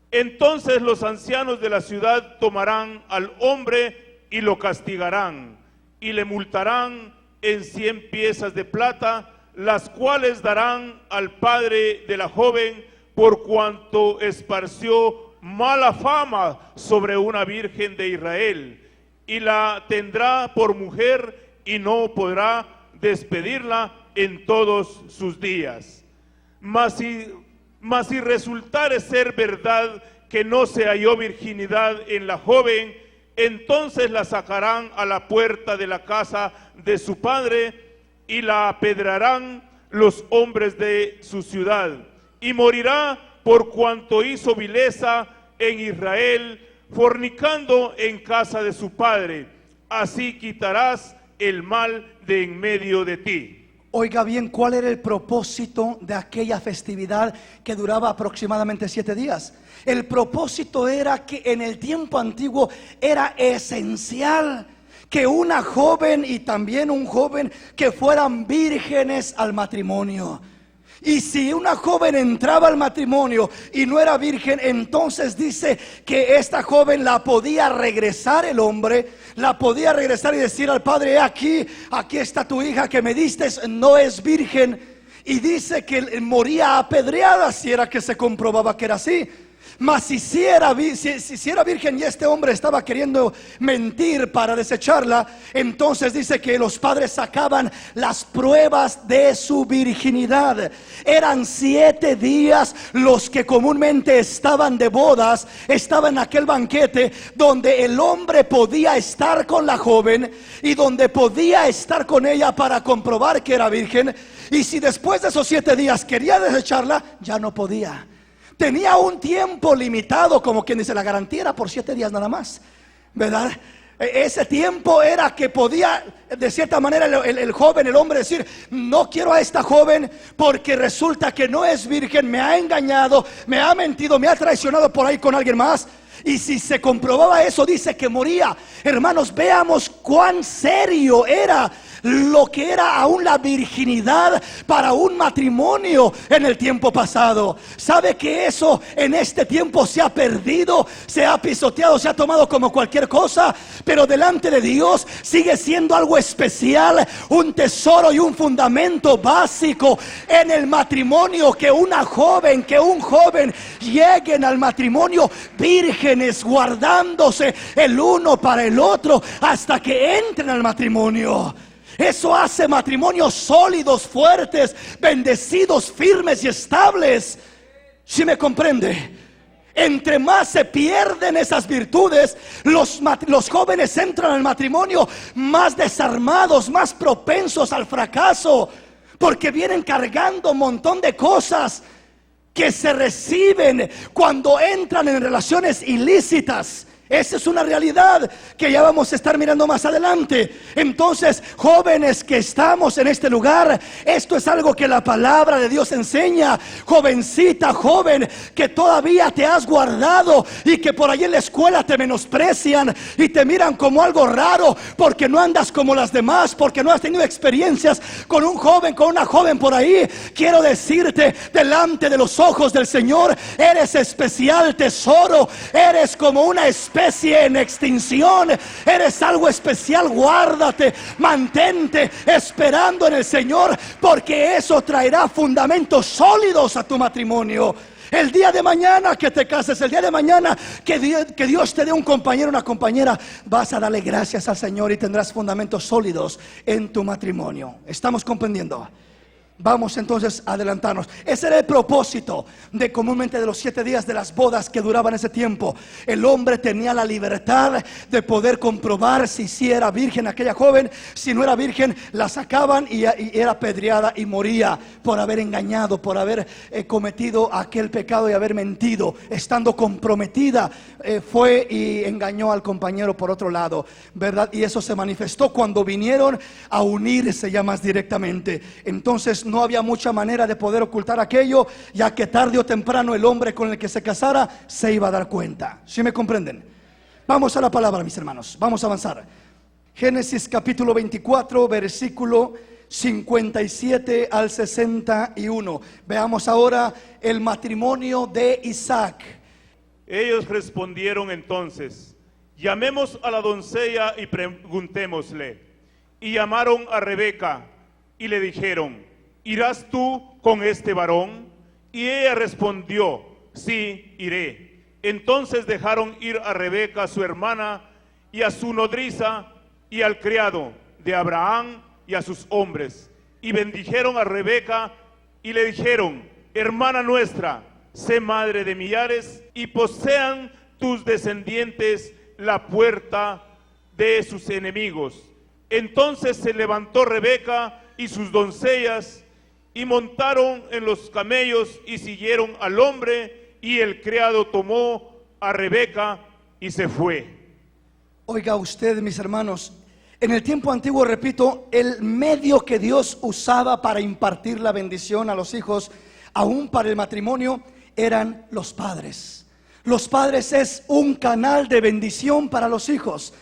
Entonces los ancianos de la ciudad tomarán al hombre y lo castigarán, y le multarán en 100 piezas de plata, las cuales darán al padre de la joven, por cuanto esparció mala fama sobre una virgen de Israel, y la tendrá por mujer y no podrá despedirla en todos sus días. Mas si resultare ser verdad que no se halló virginidad en la joven, entonces la sacarán a la puerta de la casa de su padre y la apedrarán los hombres de su ciudad, y morirá por cuanto hizo vileza en Israel, fornicando en casa de su padre. Así quitarás el mal de en medio de ti. Oiga bien, ¿cuál era el propósito de aquella festividad que duraba aproximadamente 7 días? El propósito era que en el tiempo antiguo era esencial que una joven y también un joven que fueran vírgenes al matrimonio. Y si una joven entraba al matrimonio y no era virgen, entonces dice que esta joven la podía regresar el hombre, la podía regresar y decir al padre: aquí está tu hija que me diste, no es virgen. Y dice que moría apedreada si era que se comprobaba que era así. Mas si era virgen y este hombre estaba queriendo mentir para desecharla, entonces dice que los padres sacaban las pruebas de su virginidad. Eran 7 días los que comúnmente estaban de bodas, estaban en aquel banquete donde el hombre podía estar con la joven y donde podía estar con ella para comprobar que era virgen. Y si después de esos 7 días quería desecharla, ya no podía. Tenía un tiempo limitado, como quien dice, la garantía era por 7 días nada más, ¿verdad? Ese tiempo era que podía, de cierta manera, el joven, el hombre decir: no quiero a esta joven porque resulta que no es virgen, me ha engañado, me ha mentido, me ha traicionado por ahí con alguien más. Y si se comprobaba eso, dice que moría. Hermanos, veamos cuán serio era lo que era aún la virginidad para un matrimonio en el tiempo pasado. ¿Sabe que eso en este tiempo se ha perdido, se ha pisoteado, se ha tomado como cualquier cosa? Pero delante de Dios sigue siendo algo especial, un tesoro y un fundamento básico en el matrimonio. Que una joven, que un joven lleguen al matrimonio vírgenes, guardándose el uno para el otro hasta que entren al matrimonio. Eso hace matrimonios sólidos, fuertes, bendecidos, firmes y estables. ¿Sí me comprende? Entre más se pierden esas virtudes, los jóvenes entran al matrimonio más desarmados, más propensos al fracaso, porque vienen cargando un montón de cosas que se reciben cuando entran en relaciones ilícitas. Esa es una realidad que ya vamos a estar mirando más adelante. Entonces, jóvenes que estamos en este lugar, esto es algo que la palabra de Dios enseña. Jovencita, joven, que todavía te has guardado y que por ahí en la escuela te menosprecian y te miran como algo raro porque no andas como las demás, porque no has tenido experiencias con un joven, con una joven por ahí. Quiero decirte, delante de los ojos del Señor, eres especial tesoro, eres como una especie en extinción, eres algo especial. Guárdate, mantente esperando en el Señor, porque eso traerá fundamentos sólidos a tu matrimonio. El día de mañana que te cases, el día de mañana que Dios te dé un compañero, una compañera, vas a darle gracias al Señor y tendrás fundamentos sólidos en tu matrimonio. ¿Estamos comprendiendo? Vamos entonces a adelantarnos. Ese era el propósito de comúnmente de los 7 días de las bodas que duraban ese tiempo. El hombre tenía la libertad de poder comprobar si era virgen aquella joven. Si no era virgen, la sacaban y era apedreada y moría por haber engañado, por haber cometido aquel pecado y haber mentido. Estando comprometida, fue y engañó al compañero por otro lado, ¿verdad? Y eso se manifestó cuando vinieron a unirse ya más directamente. Entonces no había mucha manera de poder ocultar aquello, ya que tarde o temprano el hombre con el que se casara se iba a dar cuenta. ¿Sí me comprenden? Vamos a la palabra, mis hermanos, vamos a avanzar. Génesis capítulo 24, versículo 57 al 61. Veamos ahora el matrimonio de Isaac. Ellos respondieron entonces: llamemos a la doncella y preguntémosle. Y llamaron a Rebeca y le dijeron: ¿irás tú con este varón? Y ella respondió: sí, iré. Entonces dejaron ir a Rebeca su hermana y a su nodriza y al criado de Abraham y a sus hombres, y bendijeron a Rebeca y le dijeron: hermana nuestra, sé madre de millares, y posean tus descendientes la puerta de sus enemigos. Entonces se levantó Rebeca y sus doncellas y montaron en los camellos y siguieron al hombre, y el criado tomó a Rebeca y se fue. Oiga usted, mis hermanos, en el tiempo antiguo, repito, el medio que Dios usaba para impartir la bendición a los hijos, aún para el matrimonio, eran los padres. Los padres es un canal de bendición para los hijos.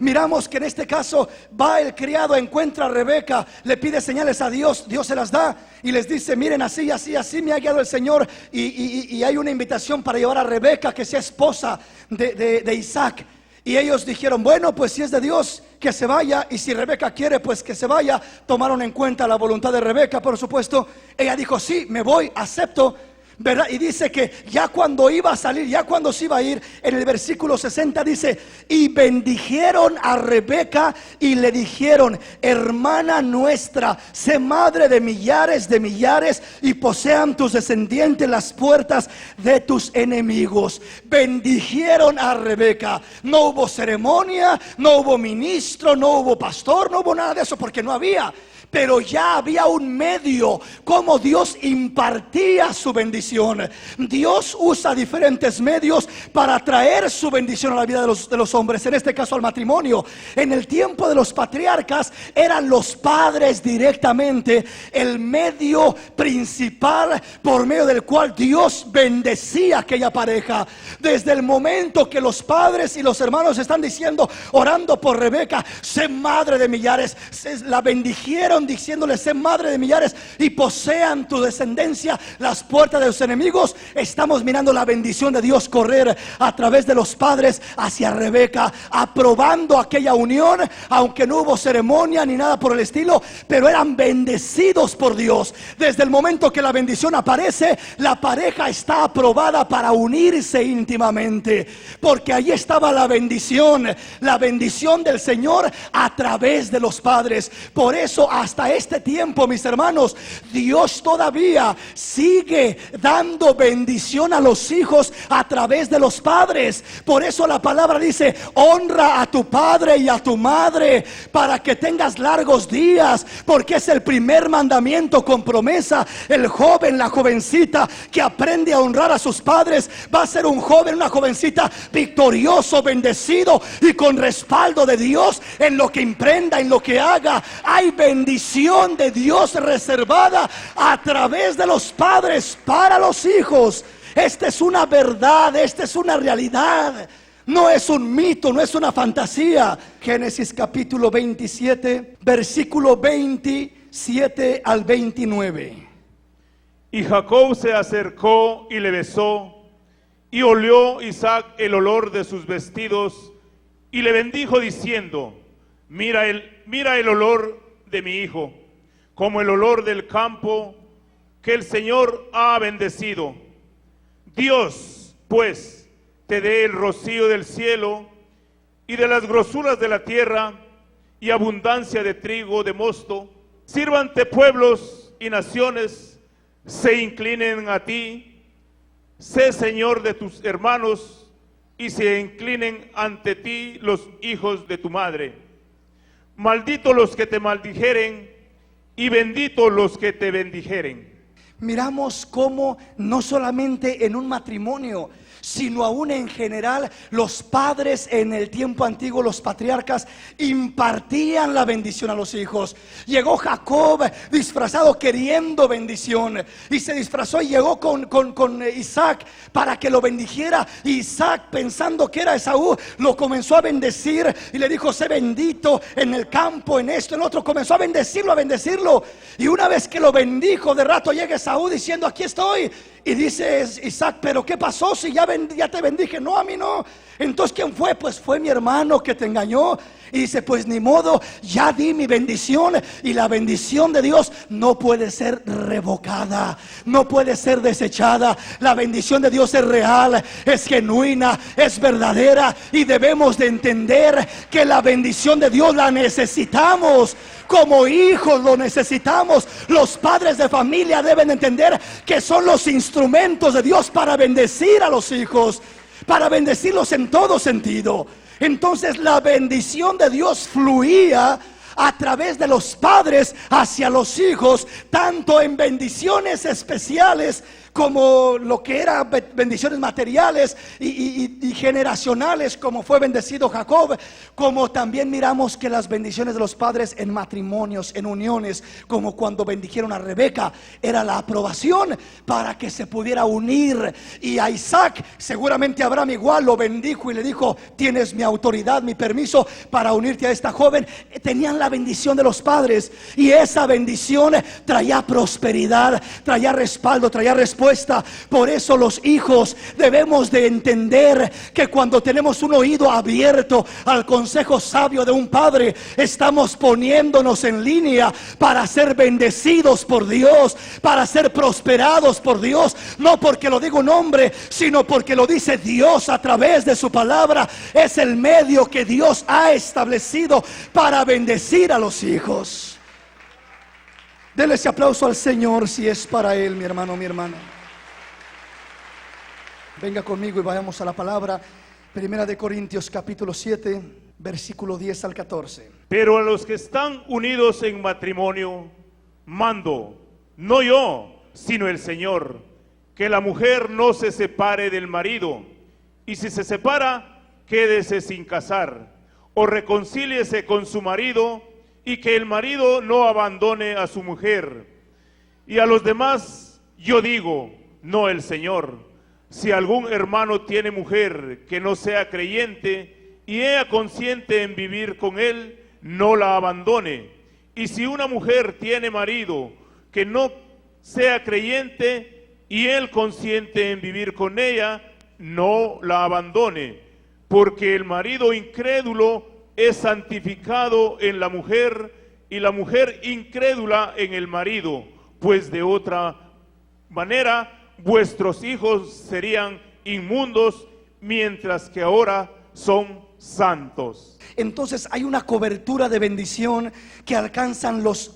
Miramos que en este caso va el criado, encuentra a Rebeca, le pide señales a Dios, Dios se las da y les dice: miren, así, así, así me ha guiado el Señor, y hay una invitación para llevar a Rebeca que sea esposa de Isaac. Y ellos dijeron: bueno, pues si es de Dios, que se vaya, y si Rebeca quiere, pues que se vaya. Tomaron en cuenta la voluntad de Rebeca, por supuesto. Ella dijo: sí, me voy, acepto, ¿verdad? Y dice que ya cuando iba a salir, ya cuando se iba a ir, en el versículo 60 dice: y bendijeron a Rebeca y le dijeron: hermana nuestra, sé madre de millares y posean tus descendientes las puertas de tus enemigos. Bendijeron a Rebeca. No hubo ceremonia, no hubo ministro, no hubo pastor, no hubo nada de eso, porque no había. Pero ya había un medio como Dios impartía su bendición. Dios usa diferentes medios para traer su bendición a la vida de los hombres, en este caso al matrimonio. En el tiempo de los patriarcas eran los padres directamente el medio principal por medio del cual Dios bendecía a aquella pareja. Desde el momento que los padres y los hermanos están diciendo, orando por Rebeca: sé madre de millares, la bendijeron diciéndole: sé madre de millares y posean tu descendencia las puertas de los enemigos. Estamos mirando la bendición de Dios correr a través de los padres hacia Rebeca, aprobando aquella unión, aunque no hubo ceremonia ni nada por el estilo, pero eran bendecidos por Dios. Desde el momento que la bendición aparece, la pareja está aprobada para unirse íntimamente, porque ahí estaba la bendición del Señor a través de los padres. Por eso hasta este tiempo, mis hermanos, Dios todavía sigue dando bendición a los hijos a través de los padres. Por eso la palabra dice: honra a tu padre y a tu madre para que tengas largos días, porque es el primer mandamiento con promesa. El joven, la jovencita que aprende a honrar a sus padres va a ser un joven, una jovencita victorioso, bendecido y con respaldo de Dios en lo que emprenda, en lo que haga. Hay bendición de Dios reservada a través de los padres para los hijos. Esta es una verdad, esta es una realidad. No es un mito, no es una fantasía. Génesis capítulo 27, versículo 27 al 29. Y Jacob se acercó y le besó, y olió Isaac el olor de sus vestidos, y le bendijo diciendo: mira el olor de mi hijo, como el olor del campo que el Señor ha bendecido. Dios, pues, te dé el rocío del cielo y de las grosuras de la tierra y abundancia de trigo, de mosto. Sírvante pueblos y naciones se inclinen a ti. Sé Señor de tus hermanos y se inclinen ante ti los hijos de tu madre. Malditos los que te maldijeren y benditos los que te bendijeren. Miramos cómo no solamente en un matrimonio, sino aún en general, los padres en el tiempo antiguo, los patriarcas, impartían la bendición a los hijos. Llegó Jacob disfrazado queriendo bendición, y se disfrazó y llegó con Isaac para que lo bendijera. Isaac, pensando que era Esaú, lo comenzó a bendecir y le dijo: sé bendito en el campo, en esto, en otro. Comenzó a bendecirlo, y una vez que lo bendijo, de rato llega Esaú diciendo: aquí estoy. Y dice Isaac: pero ¿qué pasó si ya te bendije? No, a mí no. Entonces, ¿quién fue? Pues fue mi hermano que te engañó. Y dice: pues ni modo, ya di mi bendición. Y la bendición de Dios no puede ser revocada, no puede ser desechada. La bendición de Dios es real, es genuina, es verdadera. Y debemos de entender que la bendición de Dios la necesitamos. Como hijos lo necesitamos. Los padres de familia deben entender que son los instrumentos de Dios para bendecir a los hijos, para bendecirlos en todo sentido. Entonces la bendición de Dios fluía a través de los padres hacia los hijos, tanto en bendiciones especiales como lo que eran bendiciones materiales y generacionales, como fue bendecido Jacob, como también miramos que las bendiciones de los padres en matrimonios, en uniones, como cuando bendijeron a Rebeca, era la aprobación para que se pudiera unir. Y a Isaac, seguramente Abraham igual lo bendijo y le dijo: tienes mi autoridad, mi permiso para unirte a esta joven. Tenían la bendición de los padres, y esa bendición traía prosperidad, traía respaldo, traía respuesta. Por eso los hijos debemos de entender que cuando tenemos un oído abierto al consejo sabio de un padre, estamos poniéndonos en línea para ser bendecidos por Dios, para ser prosperados por Dios. No porque lo diga un hombre, sino porque lo dice Dios a través de su palabra. Es el medio que Dios ha establecido para bendecir a los hijos. Dele ese aplauso al Señor si es para Él, mi hermano, mi hermana. Venga conmigo y vayamos a la palabra. Primera de Corintios capítulo 7, versículo 10 al 14. Pero a los que están unidos en matrimonio, mando, no yo, sino el Señor, que la mujer no se separe del marido, y si se separa, quédese sin casar, o reconcíliese con su marido, y que el marido no abandone a su mujer. Y a los demás yo digo, no el Señor: si algún hermano tiene mujer que no sea creyente y ella consciente en vivir con él, no la abandone. Y si una mujer tiene marido que no sea creyente y él consciente en vivir con ella, no la abandone, porque el marido incrédulo es santificado en la mujer y la mujer incrédula en el marido, pues de otra manera vuestros hijos serían inmundos, mientras que ahora son santos. Entonces hay una cobertura de bendición que alcanzan los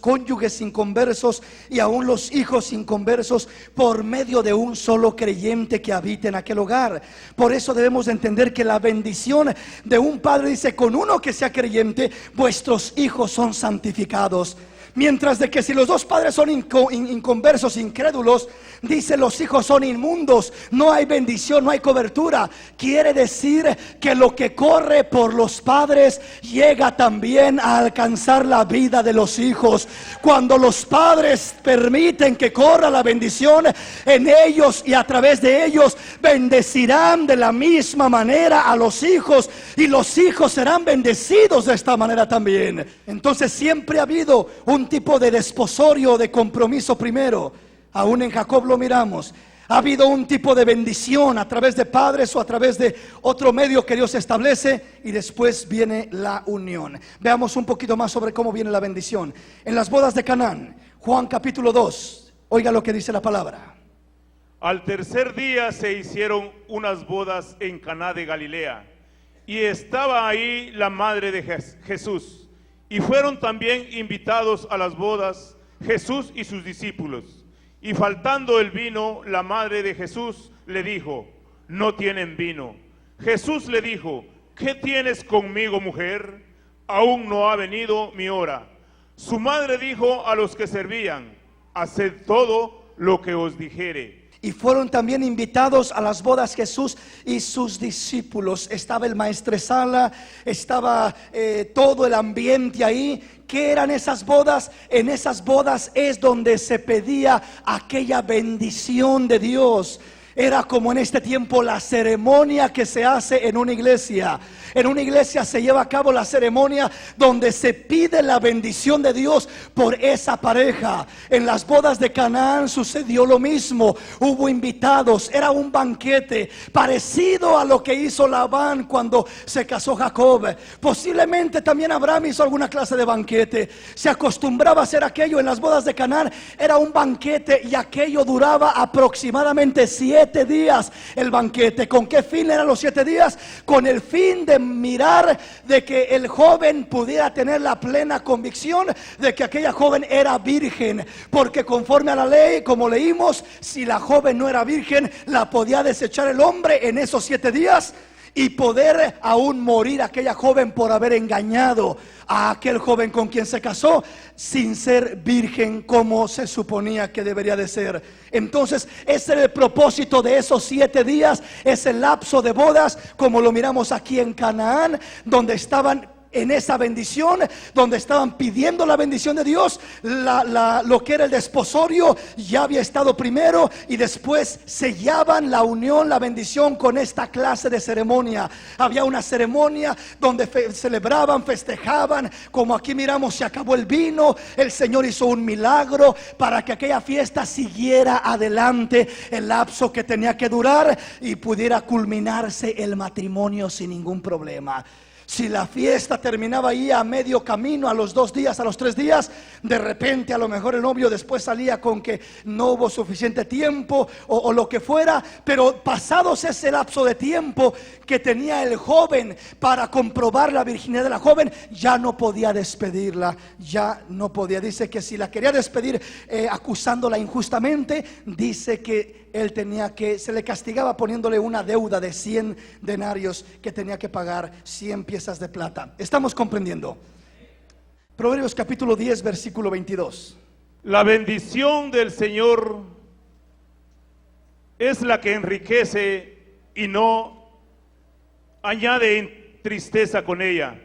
cónyuges inconversos y aún los hijos inconversos por medio de un solo creyente que habita en aquel hogar. Por eso debemos entender que la bendición de un padre dice: con uno que sea creyente, vuestros hijos son santificados. Mientras de que si los dos padres son inconversos, incrédulos, dice: los hijos son inmundos, no hay bendición, no hay cobertura. Quiere decir que lo que corre por los padres llega también a alcanzar la vida de los hijos. Cuando los padres permiten que corra la bendición en ellos y a través de ellos, bendecirán de la misma manera a los hijos, y los hijos serán bendecidos de esta manera también. Entonces siempre ha habido un tipo de desposorio, de compromiso primero. Aún en Jacob lo miramos. Ha habido un tipo de bendición a través de padres o a través de otro medio que Dios establece, y después viene la unión. Veamos un poquito más sobre cómo viene la bendición. En las bodas de Canaán, Juan capítulo 2, oiga lo que dice la palabra. Al tercer día se hicieron unas bodas en Caná de Galilea, y estaba ahí la madre de Jesús. Y fueron también invitados a las bodas Jesús y sus discípulos. Y faltando el vino, la madre de Jesús le dijo: no tienen vino. Jesús le dijo: ¿qué tienes conmigo, mujer? Aún no ha venido mi hora. Su madre dijo a los que servían: haced todo lo que os dijere. Y fueron también invitados a las bodas Jesús y sus discípulos. Estaba el maestresala, estaba todo el ambiente ahí. ¿Qué eran esas bodas? En esas bodas es donde se pedía aquella bendición de Dios. Era como en este tiempo la ceremonia que se hace en una iglesia. En una iglesia se lleva a cabo la ceremonia donde se pide la bendición de Dios por esa pareja. En las bodas de Canaán sucedió lo mismo. Hubo invitados, era un banquete parecido a lo que hizo Labán cuando se casó Jacob. Posiblemente también Abraham hizo alguna clase de banquete. Se acostumbraba a hacer aquello en las bodas de Canaán. Era un banquete y aquello duraba aproximadamente 7 días el banquete. ¿Con qué fin eran los 7 días? Con el fin de mirar de que el joven pudiera tener la plena convicción de que aquella joven era virgen, porque conforme a la ley, como leímos, si la joven no era virgen, la podía desechar el hombre en esos 7 días y poder aún morir aquella joven por haber engañado a aquel joven con quien se casó sin ser virgen como se suponía que debería de ser. Entonces ese era el propósito de esos 7 días, ese lapso de bodas, como lo miramos aquí en Canaán, donde estaban en esa bendición, donde estaban pidiendo la bendición de Dios. Lo que era el desposorio ya había estado primero, y después sellaban la unión, la bendición con esta clase de ceremonia. Había una ceremonia donde celebraban, festejaban, como aquí miramos, se acabó el vino, el Señor hizo un milagro para que aquella fiesta siguiera adelante el lapso que tenía que durar y pudiera culminarse el matrimonio sin ningún problema. Si la fiesta terminaba ahí a medio camino, a los 2 días, a los 3 días, de repente a lo mejor el novio después salía con que no hubo suficiente tiempo o lo que fuera. Pero pasados ese lapso de tiempo que tenía el joven para comprobar la virginidad de la joven, ya no podía despedirla, ya no podía. Dice que si la quería despedir acusándola injustamente, dice que él tenía que, se le castigaba poniéndole una deuda de 100 denarios que tenía que pagar, 100 piezas de plata. ¿Estamos comprendiendo? Proverbios capítulo 10 versículo 22. La bendición del Señor es la que enriquece y no añade tristeza con ella.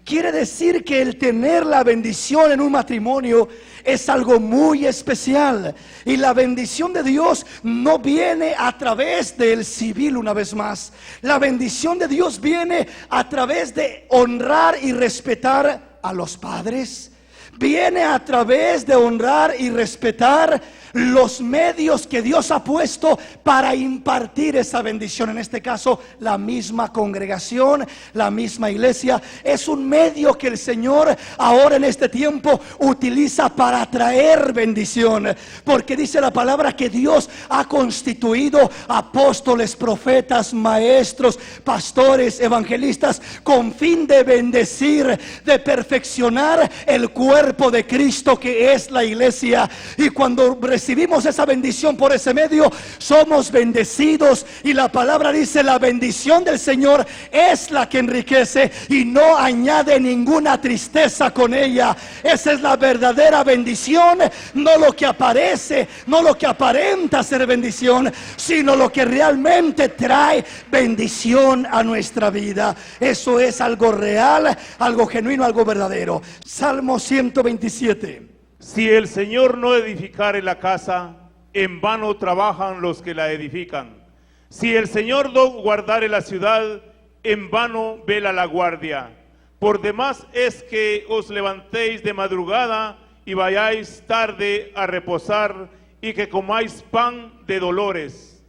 Quiere decir que el tener la bendición en un matrimonio es algo muy especial. Y la bendición de Dios no viene a través del civil, una vez más. La bendición de Dios viene a través de honrar y respetar a los padres. Viene a través de honrar y respetar los medios que Dios ha puesto para impartir esa bendición. En este caso, la misma congregación, la misma iglesia, es un medio que el Señor ahora en este tiempo utiliza para traer bendición. Porque dice la palabra que Dios ha constituido apóstoles, profetas, maestros, pastores, evangelistas, con fin de bendecir, de perfeccionar el cuerpo de Cristo, que es la iglesia. Y cuando recibimos esa bendición por ese medio, somos bendecidos. Y la palabra dice: la bendición del Señor es la que enriquece y no añade ninguna tristeza con ella. Esa es la verdadera bendición, no lo que aparece, no lo que aparenta ser bendición, sino lo que realmente trae bendición a nuestra vida. Eso es algo real, algo genuino, algo verdadero. Salmo 127. Si el Señor no edificare la casa, en vano trabajan los que la edifican. Si el Señor no guardare la ciudad, en vano vela la guardia. Por demás es que os levantéis de madrugada y vayáis tarde a reposar, y que comáis pan de dolores,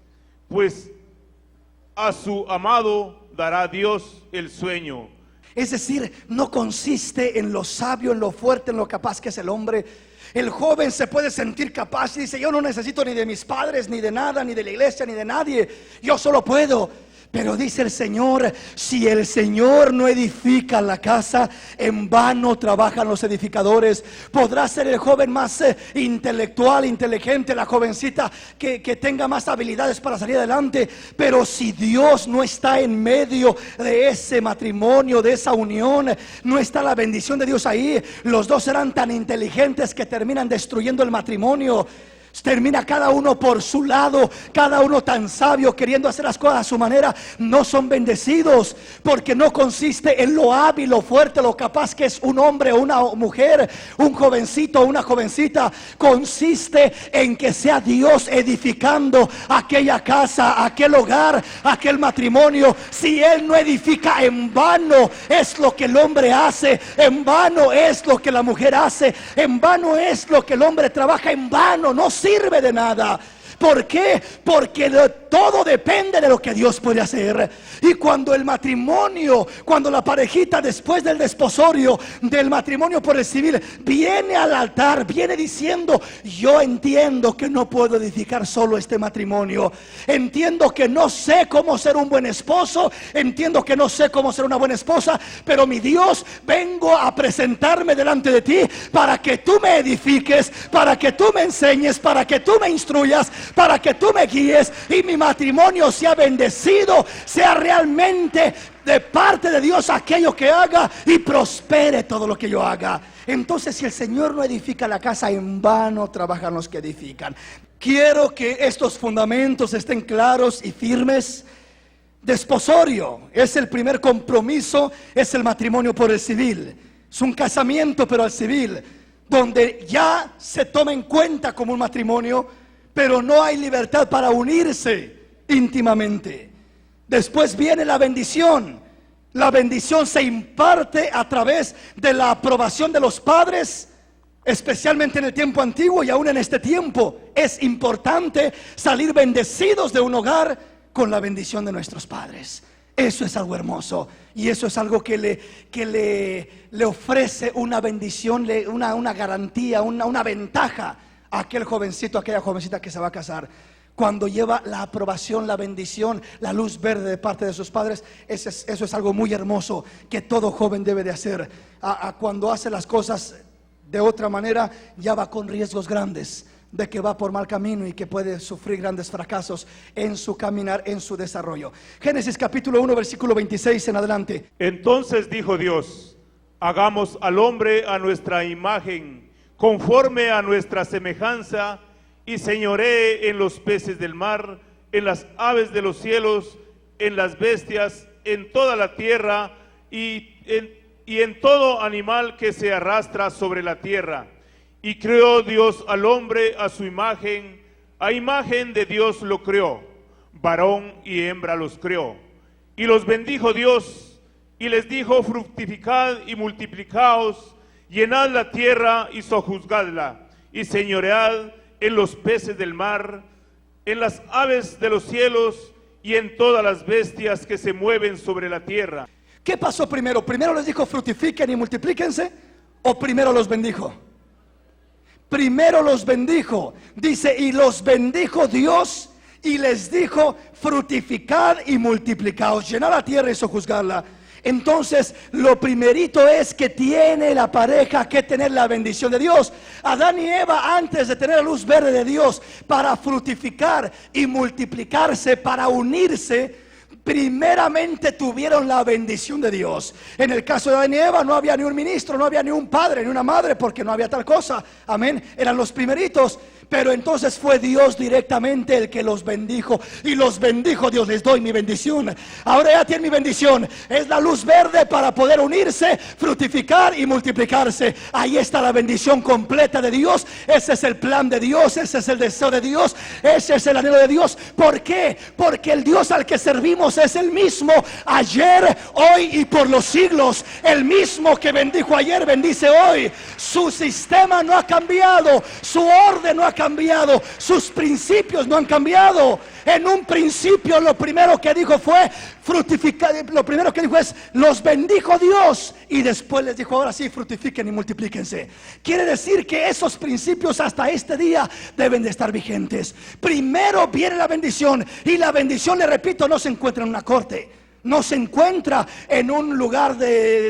pues a su amado dará Dios el sueño. Es decir, no consiste en lo sabio, en lo fuerte, en lo capaz que es el hombre. El joven se puede sentir capaz y dice: yo no necesito ni de mis padres, ni de nada, ni de la iglesia, ni de nadie. Yo solo puedo. Pero dice el Señor, si el Señor no edifica la casa, en vano trabajan los edificadores. Podrá ser el joven más intelectual, inteligente, la jovencita que tenga más habilidades para salir adelante, pero si Dios no está en medio de ese matrimonio, de esa unión, no está la bendición de Dios ahí, los dos serán tan inteligentes que terminan destruyendo el matrimonio. Termina cada uno por su lado, cada uno tan sabio queriendo hacer las cosas a su manera. No son bendecidos, porque no consiste en lo hábil, lo fuerte, lo capaz que es un hombre o una mujer, un jovencito o una jovencita. Consiste en que sea Dios edificando aquella casa, aquel hogar, aquel matrimonio. Si Él no edifica, en vano es lo que el hombre hace, en vano es lo que la mujer hace, en vano es lo que el hombre trabaja, en vano, no sirve de nada. ¿Por qué? Porque todo depende de lo que Dios puede hacer. Y cuando el matrimonio, cuando la parejita después del desposorio, del matrimonio por el civil, viene al altar, viene diciendo: yo entiendo que no puedo edificar solo este matrimonio, entiendo que no sé cómo ser un buen esposo, entiendo que no sé cómo ser una buena esposa, pero mi Dios, vengo a presentarme delante de ti para que tú me edifiques, para que tú me enseñes, para que tú me instruyas, para que tú me guíes y mi matrimonio sea bendecido, sea realmente de parte de Dios aquello que haga y prospere todo lo que yo haga. Entonces, si el Señor no edifica la casa, en vano trabajan los que edifican. Quiero que estos fundamentos estén claros y firmes. Desposorio es el primer compromiso, es el matrimonio por el civil. Es un casamiento pero al civil, donde ya se toma en cuenta como un matrimonio, pero no hay libertad para unirse íntimamente. Después viene la bendición. La bendición se imparte a través de la aprobación de los padres, especialmente en el tiempo antiguo y aún en este tiempo. Es importante salir bendecidos de un hogar con la bendición de nuestros padres. Eso es algo hermoso y eso es algo que le ofrece una bendición, una garantía, una ventaja a aquel jovencito, a aquella jovencita que se va a casar. Cuando lleva la aprobación, la bendición, la luz verde de parte de sus padres, eso es algo muy hermoso que todo joven debe de hacer. Cuando hace las cosas de otra manera, ya va con riesgos grandes de que va por mal camino y que puede sufrir grandes fracasos en su caminar, en su desarrollo. Génesis capítulo 1 versículo 26 en adelante. Entonces dijo Dios: hagamos al hombre a nuestra imagen, conforme a nuestra semejanza, y señoree en los peces del mar, en las aves de los cielos, en las bestias, en toda la tierra y en todo animal que se arrastra sobre la tierra. Y creó Dios al hombre a su imagen, a imagen de Dios lo creó, varón y hembra los creó. Y los bendijo Dios y les dijo: fructificad y multiplicaos, llenad la tierra y sojuzgadla, y señoread en los peces del mar, en las aves de los cielos y en todas las bestias que se mueven sobre la tierra. ¿Qué pasó primero? ¿Primero les dijo fructifiquen y multiplíquense? ¿O primero los bendijo? Primero los bendijo. Dice: y los bendijo Dios y les dijo: fructificad y multiplicaos, llenad la tierra y sojuzgadla. Entonces, lo primerito es que tiene la pareja que tener la bendición de Dios. Adán y Eva, antes de tener la luz verde de Dios para fructificar y multiplicarse, para unirse, primeramente tuvieron la bendición de Dios. En el caso de Adán y Eva no había ni un ministro, no había ni un padre, ni una madre, porque no había tal cosa. Amén. Eran los primeritos. Pero entonces fue Dios directamente el que los bendijo. Y los bendijo Dios: les doy mi bendición. Ahora ya tienen mi bendición. Es la luz verde para poder unirse, fructificar y multiplicarse. Ahí está la bendición completa de Dios. Ese es el plan de Dios, ese es el deseo de Dios, ese es el anhelo de Dios. ¿Por qué? Porque el Dios al que servimos es el mismo ayer, hoy y por los siglos. El mismo que bendijo ayer bendice hoy. Su sistema no ha cambiado, su orden no ha cambiado, sus principios no han cambiado. En un principio lo primero que dijo fue fructificar, lo primero que dijo es los bendijo Dios, y después les dijo ahora sí fructifiquen y multiplíquense. Quiere decir que esos principios hasta este día deben de estar vigentes. Primero viene la bendición, y la bendición, le repito, no se encuentra en una corte, no se encuentra en un lugar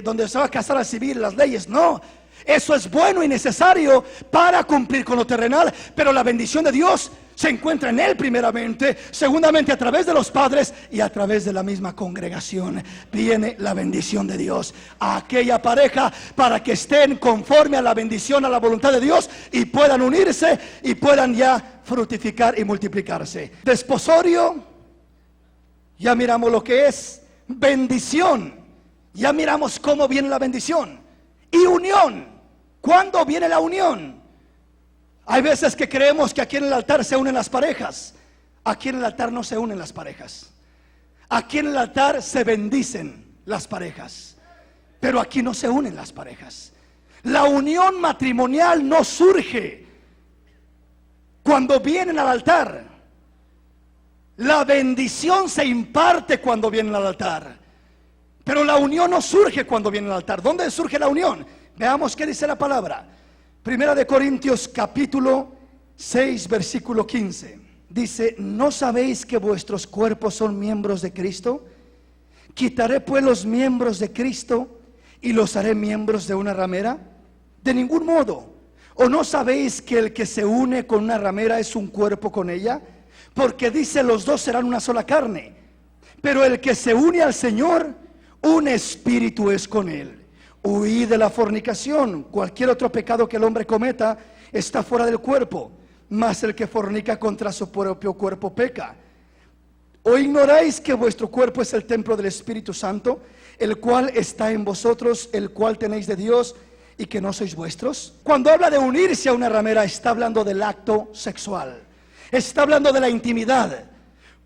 donde se va a casar al civil, las leyes, no. Eso es bueno y necesario para cumplir con lo terrenal, pero la bendición de Dios se encuentra en Él primeramente, segundamente a través de los padres y a través de la misma congregación. Viene la bendición de Dios a aquella pareja para que estén conforme a la bendición, a la voluntad de Dios, y puedan unirse y puedan ya fructificar y multiplicarse. Desposorio, ya miramos lo que es bendición, ya miramos cómo viene la bendición. Y unión. ¿Cuándo viene la unión? Hay veces que creemos que aquí en el altar se unen las parejas. Aquí en el altar no se unen las parejas. Aquí en el altar se bendicen las parejas, pero aquí no se unen las parejas. La unión matrimonial no surge cuando vienen al altar. La bendición se imparte cuando vienen al altar, pero la unión no surge cuando vienen al altar. ¿Dónde surge la unión? Veamos qué dice la palabra. Primera de Corintios capítulo 6 versículo 15. Dice: ¿no sabéis que vuestros cuerpos son miembros de Cristo? ¿Quitaré pues los miembros de Cristo y los haré miembros de una ramera? De ningún modo. ¿O no sabéis que el que se une con una ramera es un cuerpo con ella? Porque dice: los dos serán una sola carne. Pero el que se une al Señor, un espíritu es con Él. Huid de la fornicación. Cualquier otro pecado que el hombre cometa está fuera del cuerpo, mas el que fornica contra su propio cuerpo peca. ¿O ignoráis que vuestro cuerpo es el templo del Espíritu Santo, el cual está en vosotros, el cual tenéis de Dios, y que no sois vuestros? Cuando habla de unirse a una ramera, está hablando del acto sexual, está hablando de la intimidad.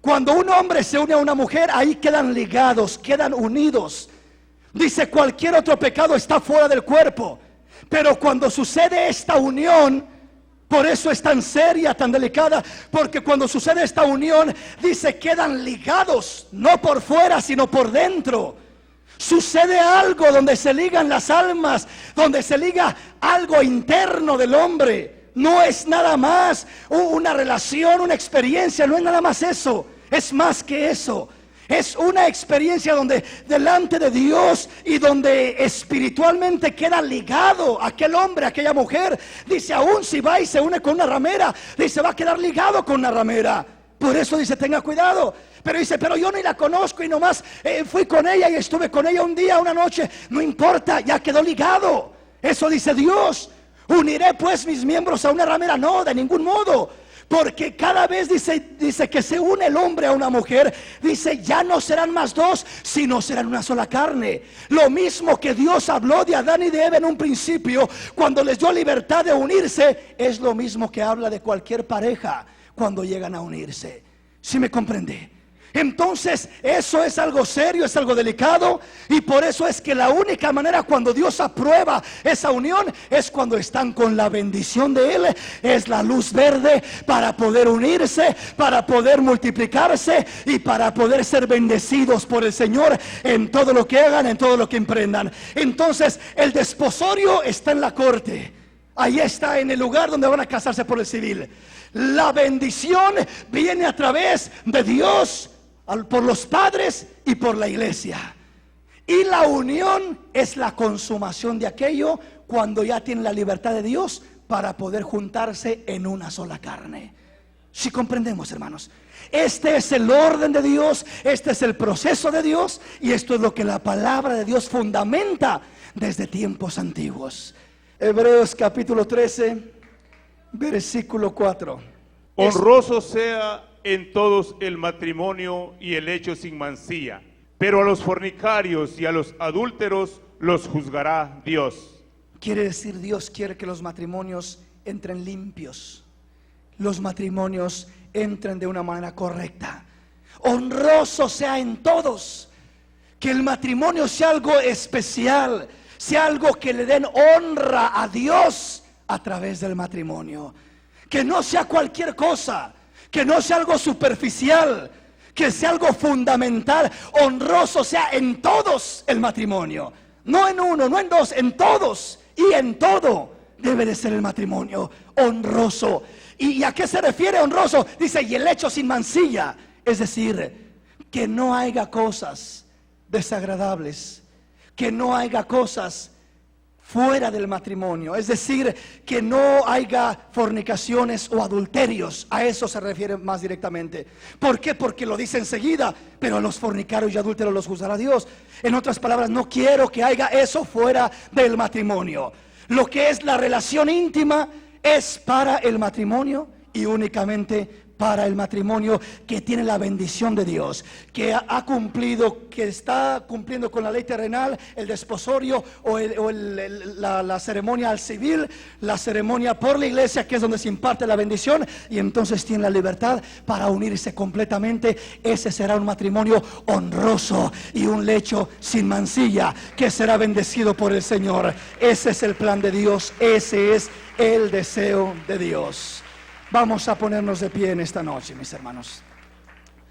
Cuando un hombre se une a una mujer, ahí quedan ligados, quedan unidos. Dice: cualquier otro pecado está fuera del cuerpo. Pero cuando sucede esta unión, por eso es tan seria, tan delicada, porque cuando sucede esta unión, dice, quedan ligados, no por fuera, sino por dentro. Sucede algo donde se ligan las almas, donde se liga algo interno del hombre. No es nada más una relación, una experiencia, no es nada más eso, es más que eso. Es una experiencia donde delante de Dios y donde espiritualmente queda ligado aquel hombre, aquella mujer. Dice, aún si va y se une con una ramera, dice, va a quedar ligado con una ramera. Por eso dice, tenga cuidado. Pero dice, pero yo ni la conozco y nomás fui con ella y estuve con ella un día, una noche. No importa, ya quedó ligado. Eso dice Dios. ¿Uniré pues mis miembros a una ramera? No, de ningún modo. Porque cada vez dice que se une el hombre a una mujer, dice, ya no serán más dos, sino serán una sola carne. Lo mismo que Dios habló de Adán y de Eva en un principio, cuando les dio libertad de unirse, es lo mismo que habla de cualquier pareja cuando llegan a unirse. ¿Sí me comprende? Entonces eso es algo serio, es algo delicado, y por eso es que la única manera cuando Dios aprueba esa unión es cuando están con la bendición de Él. Es la luz verde para poder unirse, para poder multiplicarse y para poder ser bendecidos por el Señor en todo lo que hagan, en todo lo que emprendan. Entonces el desposorio está en la corte, ahí está, en el lugar donde van a casarse por el civil. La bendición viene a través de Dios, por los padres y por la iglesia. Y la unión es la consumación de aquello cuando ya tienen la libertad de Dios para poder juntarse en una sola carne. Si comprendemos, hermanos, este es el orden de Dios, este es el proceso de Dios, y esto es lo que la palabra de Dios fundamenta desde tiempos antiguos. Hebreos capítulo 13 versículo 4. Honroso sea en todos el matrimonio y el hecho sin mancilla, pero a los fornicarios y a los adúlteros los juzgará Dios. Quiere decir, Dios quiere que los matrimonios entren limpios, los matrimonios entren de una manera correcta. Honroso sea en todos, que el matrimonio sea algo especial, sea algo que le den honra a Dios a través del matrimonio. Que no sea cualquier cosa, que no sea algo superficial, que sea algo fundamental, honroso sea en todos el matrimonio. No en uno, no en dos, en todos y en todo debe de ser el matrimonio honroso. ¿Y a qué se refiere honroso? Dice, y el hecho sin mancilla. Es decir, que no haya cosas desagradables, que no haya cosas fuera del matrimonio, es decir, que no haya fornicaciones o adulterios. A eso se refiere más directamente. ¿Por qué? Porque lo dice enseguida, pero a los fornicarios y adúlteros los juzgará Dios. En otras palabras, no quiero que haya eso fuera del matrimonio. Lo que es la relación íntima es para el matrimonio y únicamente para el matrimonio, que tiene la bendición de Dios, que ha cumplido, que está cumpliendo con la ley terrenal, el desposorio o la ceremonia al civil, la ceremonia por la iglesia, que es donde se imparte la bendición, y entonces tiene la libertad para unirse completamente. Ese será un matrimonio honroso y un lecho sin mancilla, que será bendecido por el Señor. Ese es el plan de Dios, ese es el deseo de Dios. Vamos a ponernos de pie en esta noche, mis hermanos.